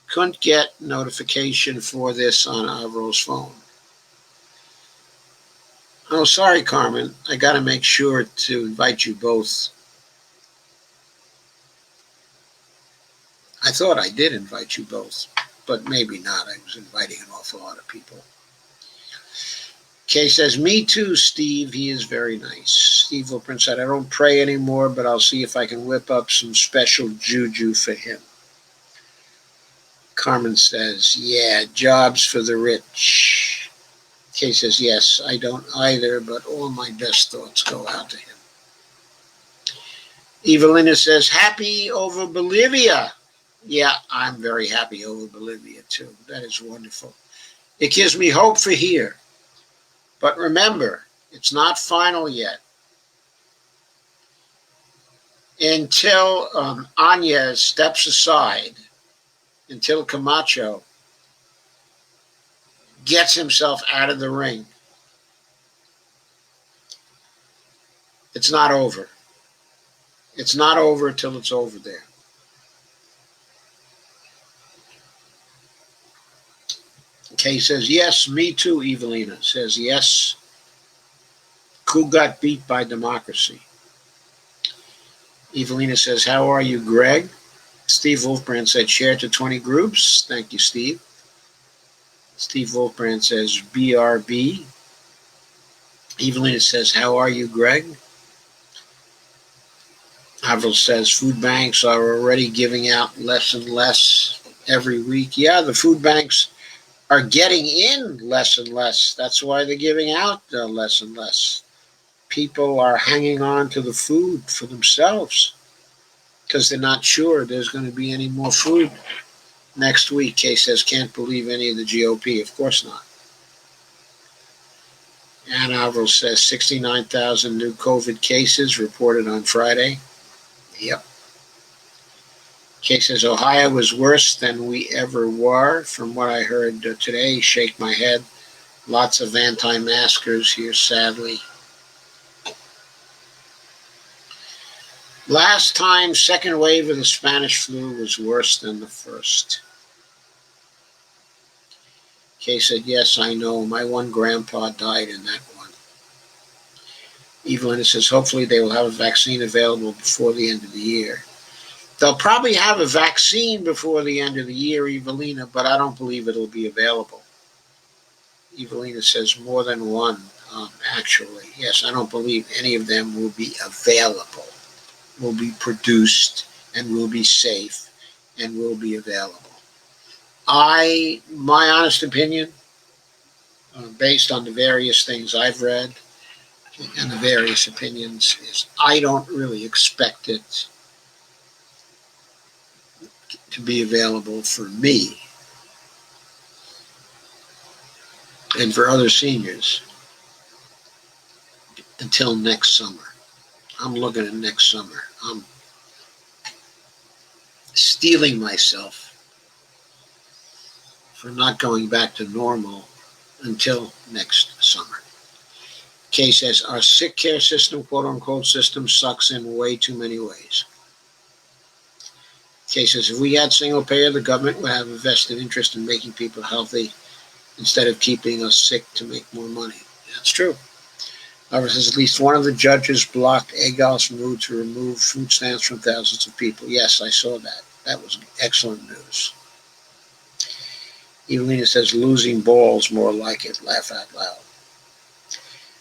Couldn't get notification for this on Avril's phone. Oh, sorry, Carmen. I got to make sure to invite you both. I thought I did invite you both, but maybe not. I was inviting an awful lot of people. Kay says, me too, Steve. He is very nice. Steve Wilprin said, I don't pray anymore, but I'll see if I can whip up some special juju for him. Carmen says, yeah, jobs for the rich. Kay says, yes, I don't either, but all my best thoughts go out to him. Evelina says, happy over Bolivia. Yeah, I'm very happy over Bolivia, too. That is wonderful. It gives me hope for here. But remember, it's not final yet. Until Áñez steps aside, until Camacho gets himself out of the ring, it's not over. It's not over till it's over there. Kay says, yes, me too, Evelina says, yes. Coup got beat by democracy. Evelina says, how are you, Greg? Steve Wolfbrand said, share to 20 groups. Thank you, Steve. Steve Wolfbrand says, BRB. Evelina says, how are you, Greg? Avril says, food banks are already giving out less and less every week. Yeah, the food banks are getting in less and less. That's why they're giving out less and less. People are hanging on to the food for themselves because they're not sure there's going to be any more food next week. Kay says, can't believe any of the GOP. Of course not. Ann Avril says, 69,000 new COVID cases reported on Friday. Yep. Kay says, Ohio was worse than we ever were. From what I heard today, shake my head. Lots of anti-maskers here, sadly. Last time, second wave of the Spanish flu was worse than the first. Kay said, yes, I know. My one grandpa died in that one. Evelyn says, hopefully they will have a vaccine available before the end of the year. They'll probably have a vaccine before the end of the year, Evelina, but I don't believe it'll be available. Evelina says more than one, actually. Yes, I don't believe any of them will be available, will be produced, and will be safe, and will be available. My honest opinion, based on the various things I've read and the various opinions, is I don't really expect it to be available for me and for other seniors until next summer. I'm looking at next summer. I'm steeling myself for not going back to normal until next summer. Kay says, our sick care system, quote unquote, system sucks in way too many ways. Kay says, if we had single payer, the government would have a vested interest in making people healthy instead of keeping us sick to make more money. That's true. However, says at least one of the judges blocked Egal's move to remove food stamps from thousands of people. Yes, I saw that. That was excellent news. Evelina says, losing balls, more like it. Laugh out loud.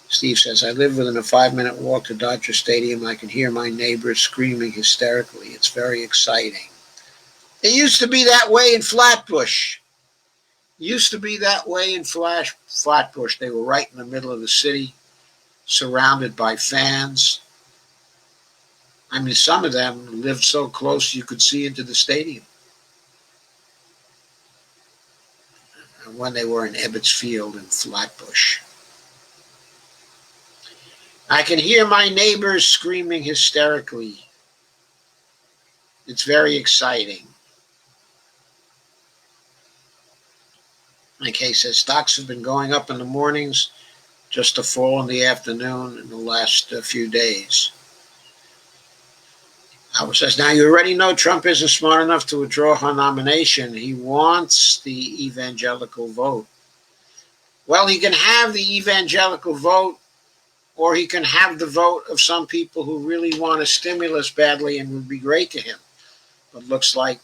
Steve says, I live within a 5-minute walk to Dodger Stadium. I can hear my neighbors screaming hysterically. It's very exciting. It used to be that way in Flatbush. Flatbush. They were right in the middle of the city, surrounded by fans. I mean, some of them lived so close you could see into the stadium. And when they were in Ebbets Field in Flatbush. I can hear my neighbors screaming hysterically. It's very exciting. McKay says, stocks have been going up in the mornings, just to fall in the afternoon in the last few days. Howard says, now you already know Trump isn't smart enough to withdraw her nomination. He wants the evangelical vote. Well, he can have the evangelical vote, or he can have the vote of some people who really want a stimulus badly and would be great to him. But looks like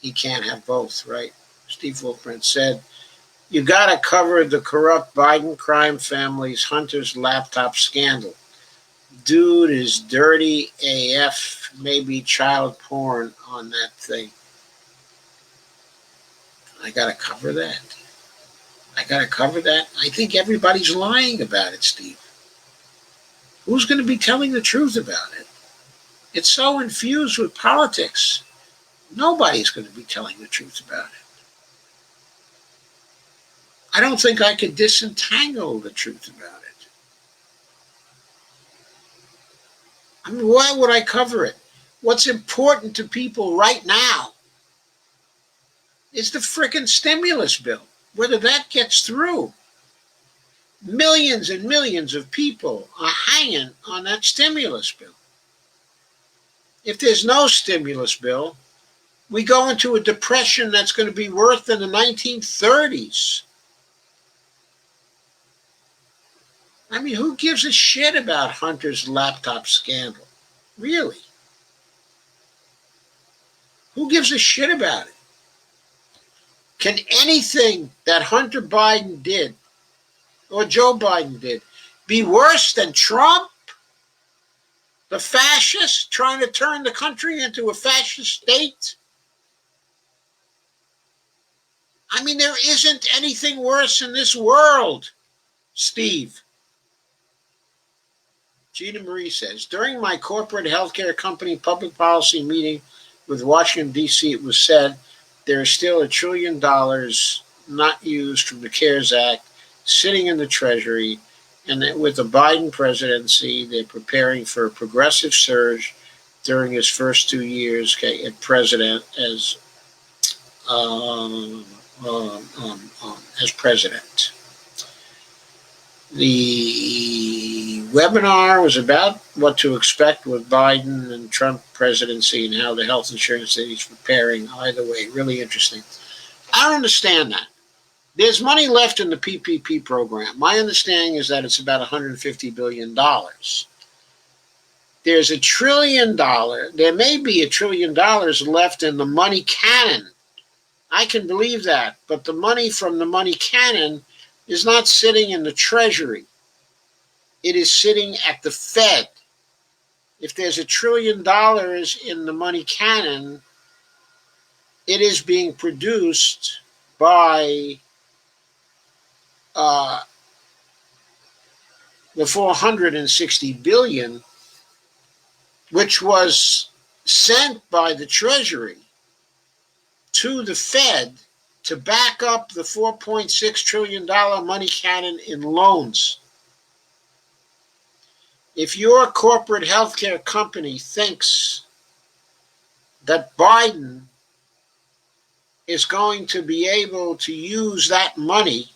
he can't have both, right? Steve Wolfbrand said, you got to cover the corrupt Biden crime family's Hunter's laptop scandal. Dude is dirty AF, maybe child porn on that thing. I got to cover that. I think everybody's lying about it, Steve. Who's going to be telling the truth about it? It's so infused with politics. Nobody's going to be telling the truth about it. I don't think I could disentangle the truth about it. I mean, why would I cover it? What's important to people right now is the frickin' stimulus bill, whether that gets through. Millions and millions of people are hanging on that stimulus bill. If there's no stimulus bill, we go into a depression that's going to be worse than the 1930s. I mean, who gives a shit about Hunter's laptop scandal? Really? Who gives a shit about it? Can anything that Hunter Biden did or Joe Biden did be worse than Trump, the fascist, trying to turn the country into a fascist state? I mean, there isn't anything worse in this world, Steve. Gina Marie says, during my corporate healthcare company public policy meeting with Washington, D.C., it was said there is still $1 trillion not used from the CARES Act sitting in the Treasury, and that with the Biden presidency, they're preparing for a progressive surge during his first 2 years as president, as president. The webinar was about what to expect with Biden and Trump presidency and how the health insurance that he's preparing. Either way, really interesting. I don't understand that. There's money left in the PPP program. My understanding is that it's about $150 billion. There's $1 trillion. There may be $1 trillion left in the money cannon. I can believe that. But the money from the money cannon is not sitting in the Treasury. It is sitting at the Fed. If there's $1 trillion in the money cannon, it is being produced by the 460 billion, which was sent by the Treasury to the Fed to back up the $4.6 trillion money cannon in loans. If your corporate healthcare company thinks that Biden is going to be able to use that money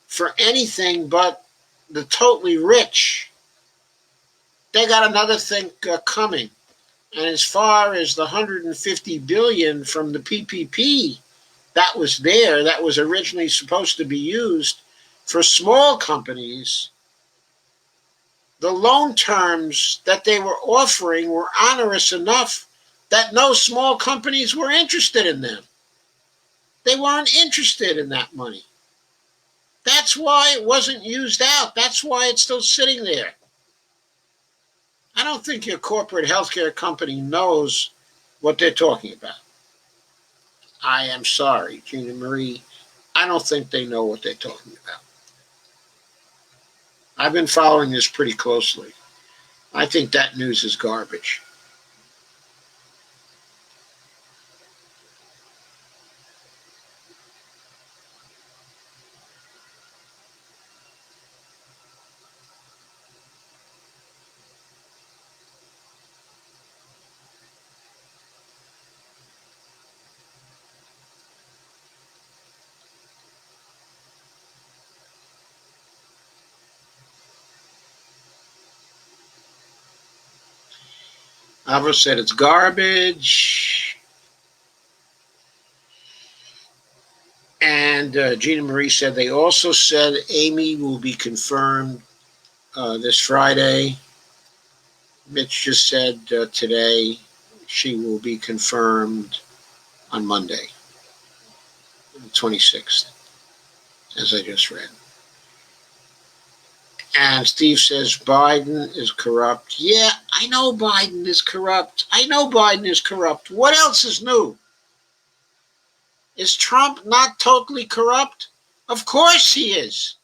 for anything but the totally rich, they got another thing coming. And as far as the 150 billion from the PPP that was there, that was originally supposed to be used for small companies, the loan terms that they were offering were onerous enough that no small companies were interested in them. They weren't interested in that money. That's why it wasn't used out. That's why it's still sitting there. I don't think your corporate healthcare company knows what they're talking about. I am sorry, Gina Marie. I don't think they know what they're talking about. I've been following this pretty closely. I think that news is garbage. Alva said it's garbage. And Gina Marie said they also said Amy will be confirmed this Friday. Mitch just said today she will be confirmed on Monday, the 26th, as I just read. And Steve says Biden is corrupt. Yeah, I know Biden is corrupt. What else is new? Is Trump not totally corrupt? Of course he is.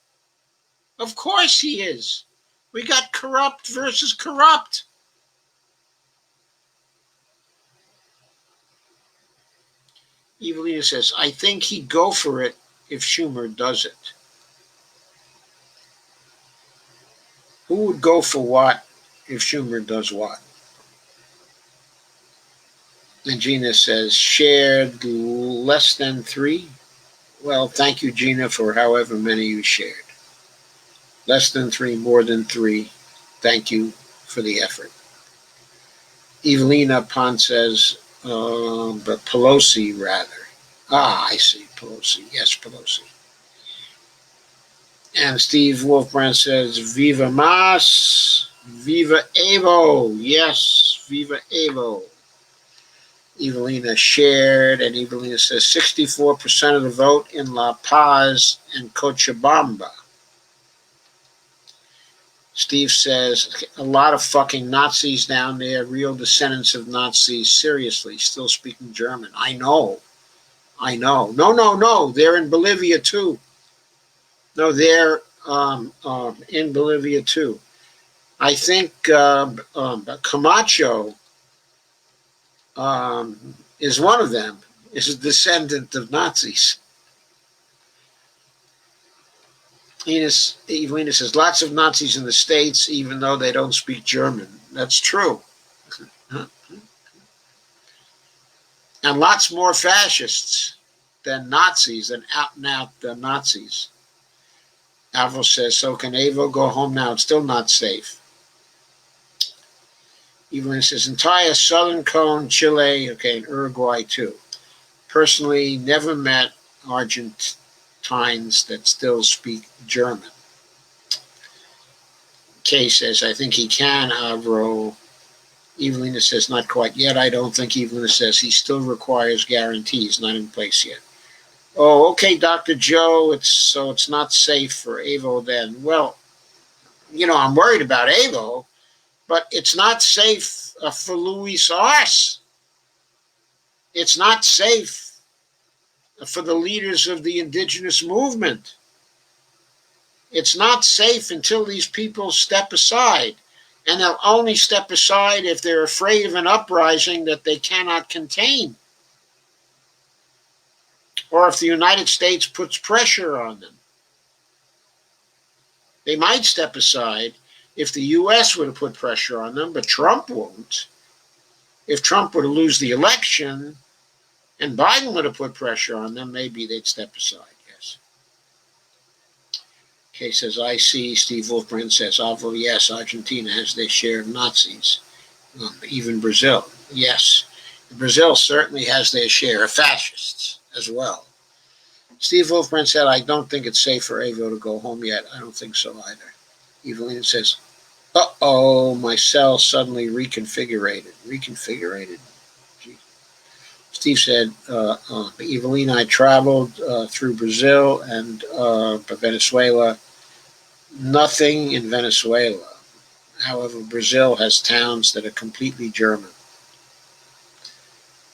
We got corrupt versus corrupt. Evelina says, I think he'd go for it if Schumer does it. Who would go for what if Schumer does what? And Gina says, shared less than 3. Well, thank you, Gina, for however many you shared. Less than 3, more than 3. Thank you for the effort. Evelina Pont says, but Pelosi, rather. I see, Pelosi. Yes, Pelosi. And Steve Wolfbrand says, Viva Mas, Viva Evo. Yes, Viva Evo. Evelina shared, and Evelina says 64% of the vote in La Paz and Cochabamba. Steve says, a lot of fucking Nazis down there, real descendants of Nazis, seriously, still speaking German. I know. No, they're in Bolivia too. No, they're in Bolivia too. I think Camacho is one of them, is a descendant of Nazis. Evelina says, lots of Nazis in the States, even though they don't speak German. That's true. And lots more fascists than Nazis, than out-and-out Nazis. Alvo says, so can Evo go home now? It's still not safe. Evelyn says, entire southern cone, Chile, okay, and Uruguay too. Personally, never met Argentines that still speak German. Kay says, I think he can, Avro. Evelina says, not quite yet. I don't think Evelina says he still requires guarantees, not in place yet. Oh, okay, Dr. Joe, it's not safe for Avo then. Well, I'm worried about Avo, but it's not safe for Luis Arce. It's not safe for the leaders of the indigenous movement. It's not safe until these people step aside. And they'll only step aside if they're afraid of an uprising that they cannot contain, or if the United States puts pressure on them. They might step aside if the U.S. were to put pressure on them, but Trump won't. If Trump were to lose the election and Biden were to put pressure on them, maybe they'd step aside, yes. Okay, says, I see. Steve Wolfbrand says, Alvo, yes, Argentina has their share of Nazis. Even Brazil, yes. Brazil certainly has their share of fascists as well. Steve Wolfbrand said, I don't think it's safe for Avo to go home yet. I don't think so either. Evelina says, uh-oh, my cell suddenly reconfigurated. Reconfigurated? Gee. Steve said, Evelina, I traveled through Brazil and Venezuela. Nothing in Venezuela. However, Brazil has towns that are completely German.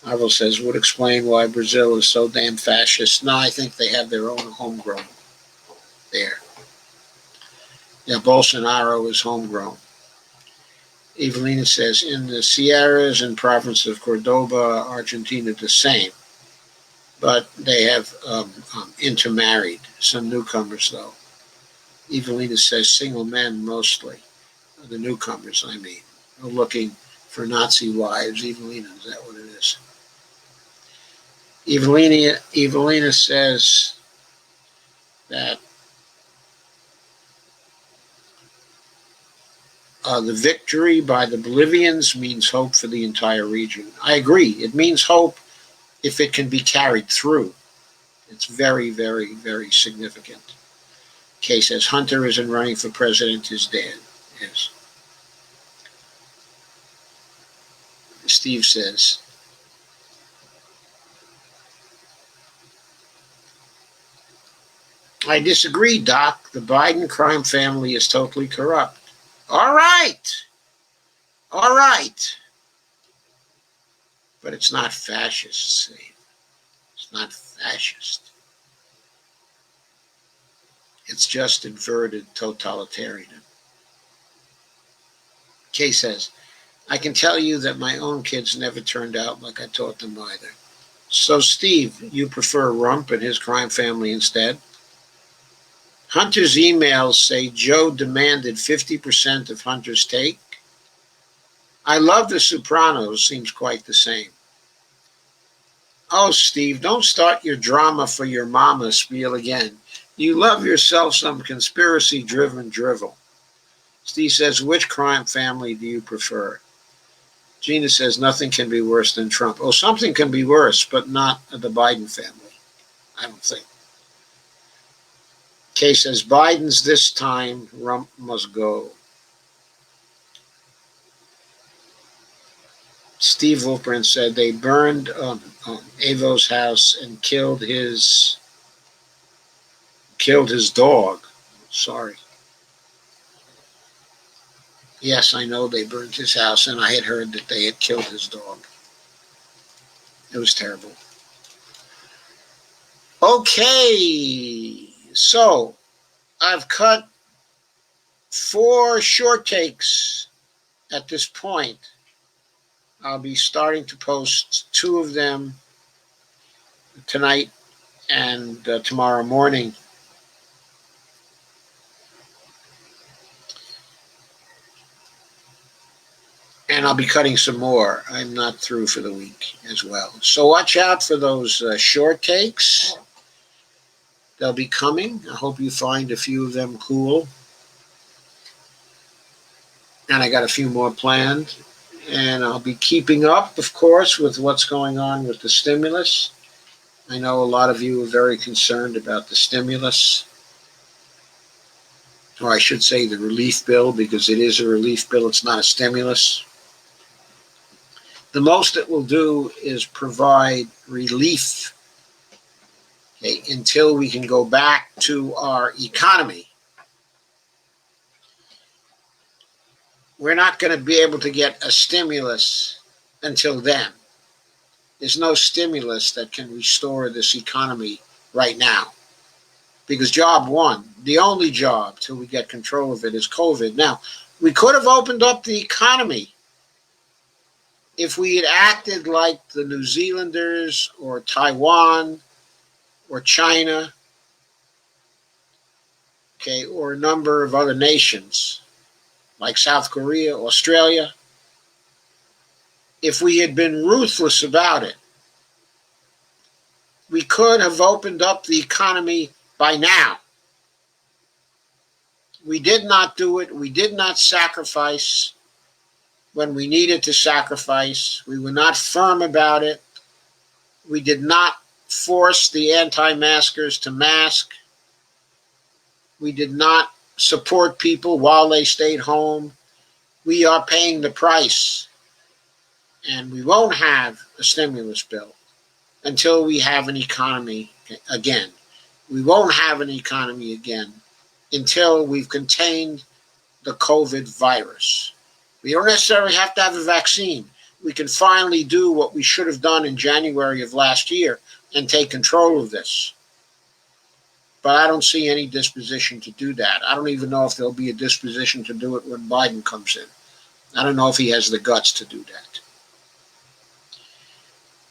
Arvel says, would explain why Brazil is so damn fascist. No, I think they have their own homegrown there. Yeah, Bolsonaro is homegrown. Evelina says, in the Sierras and province of Cordoba, Argentina, the same. But they have intermarried. Some newcomers, though. Evelina says, single men mostly. The newcomers, I mean, are looking for Nazi wives. Evelina, is that what it is? Evelina says that the victory by the Bolivians means hope for the entire region. I agree. It means hope if it can be carried through. It's very, very, very significant. Kay says, Hunter isn't running for president, his dad is. Steve says, I disagree, Doc. The Biden crime family is totally corrupt. All right. All right. But it's not fascist, see. It's not fascist. It's just inverted totalitarian. Kay says, I can tell you that my own kids never turned out like I taught them either. So, Steve, you prefer Rump and his crime family instead? Hunter's emails say Joe demanded 50% of Hunter's take. I love The Sopranos, seems quite the same. Oh, Steve, don't start your drama for your mama spiel again. You love yourself some conspiracy-driven drivel. Steve says, which crime family do you prefer? Gina says, nothing can be worse than Trump. Oh, something can be worse, but not the Biden family, I don't think. Kay says, Biden's this time, Rump must go. Steve Wolfbrand said they burned Avo's house and killed his dog. Sorry. Yes, I know they burned his house, and I had heard that they had killed his dog. It was terrible. Okay, so I've cut 4 short takes at this point. I'll be starting to post 2 of them tonight and tomorrow morning. And I'll be cutting some more. I'm not through for the week as well. So watch out for those short takes. They'll be coming. I hope you find a few of them cool. And I got a few more planned. And I'll be keeping up, of course, with what's going on with the stimulus. I know a lot of you are very concerned about the stimulus. Or I should say the relief bill, because it is a relief bill. It's not a stimulus. The most it will do is provide relief. okay, until we can go back to our economy. We're not going to be able to get a stimulus until then. There's no stimulus that can restore this economy right now. Because job one, the only job till we get control of it, is COVID. Now, we could have opened up the economy if we had acted like the New Zealanders or Taiwan or China, okay, or a number of other nations like South Korea, Australia. If we had been ruthless about it, we could have opened up the economy by now. We did not do it. We did not sacrifice when we needed to sacrifice. We were not firm about it. We did not force the anti-maskers to mask. We did not support people while they stayed home. We are paying the price. And we won't have a stimulus bill until we have an economy again. We won't have an economy again until we've contained the COVID virus. We don't necessarily have to have a vaccine. We can finally do what we should have done in January of last year and take control of this. But I don't see any disposition to do that. I don't even know if there'll be a disposition to do it when Biden comes in. I don't know if he has the guts to do that.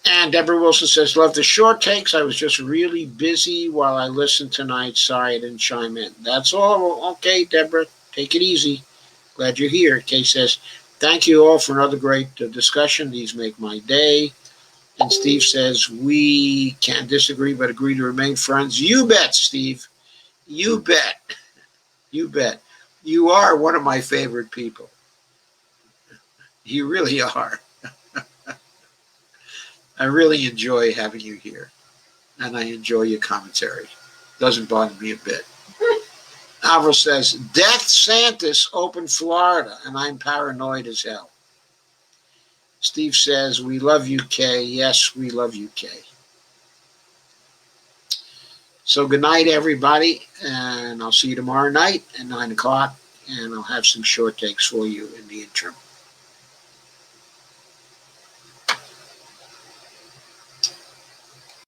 And Deborah Wilson says, love the short takes. I was just really busy while I listened tonight. Sorry I didn't chime in. That's all. Okay, Deborah, take it easy. Glad you're here. Kay says, thank you all for another great discussion. These make my day. And Steve says, we can't disagree but agree to remain friends. You bet, Steve. You bet. You bet. You are one of my favorite people. You really are. I really enjoy having you here. And I enjoy your commentary. Doesn't bother me a bit. Alvaro says, Death Santis opened Florida, and I'm paranoid as hell. Steve says, we love you, Kay. Yes, we love you, Kay. So good night, everybody, and I'll see you tomorrow night at 9 o'clock, and I'll have some short takes for you in the interim.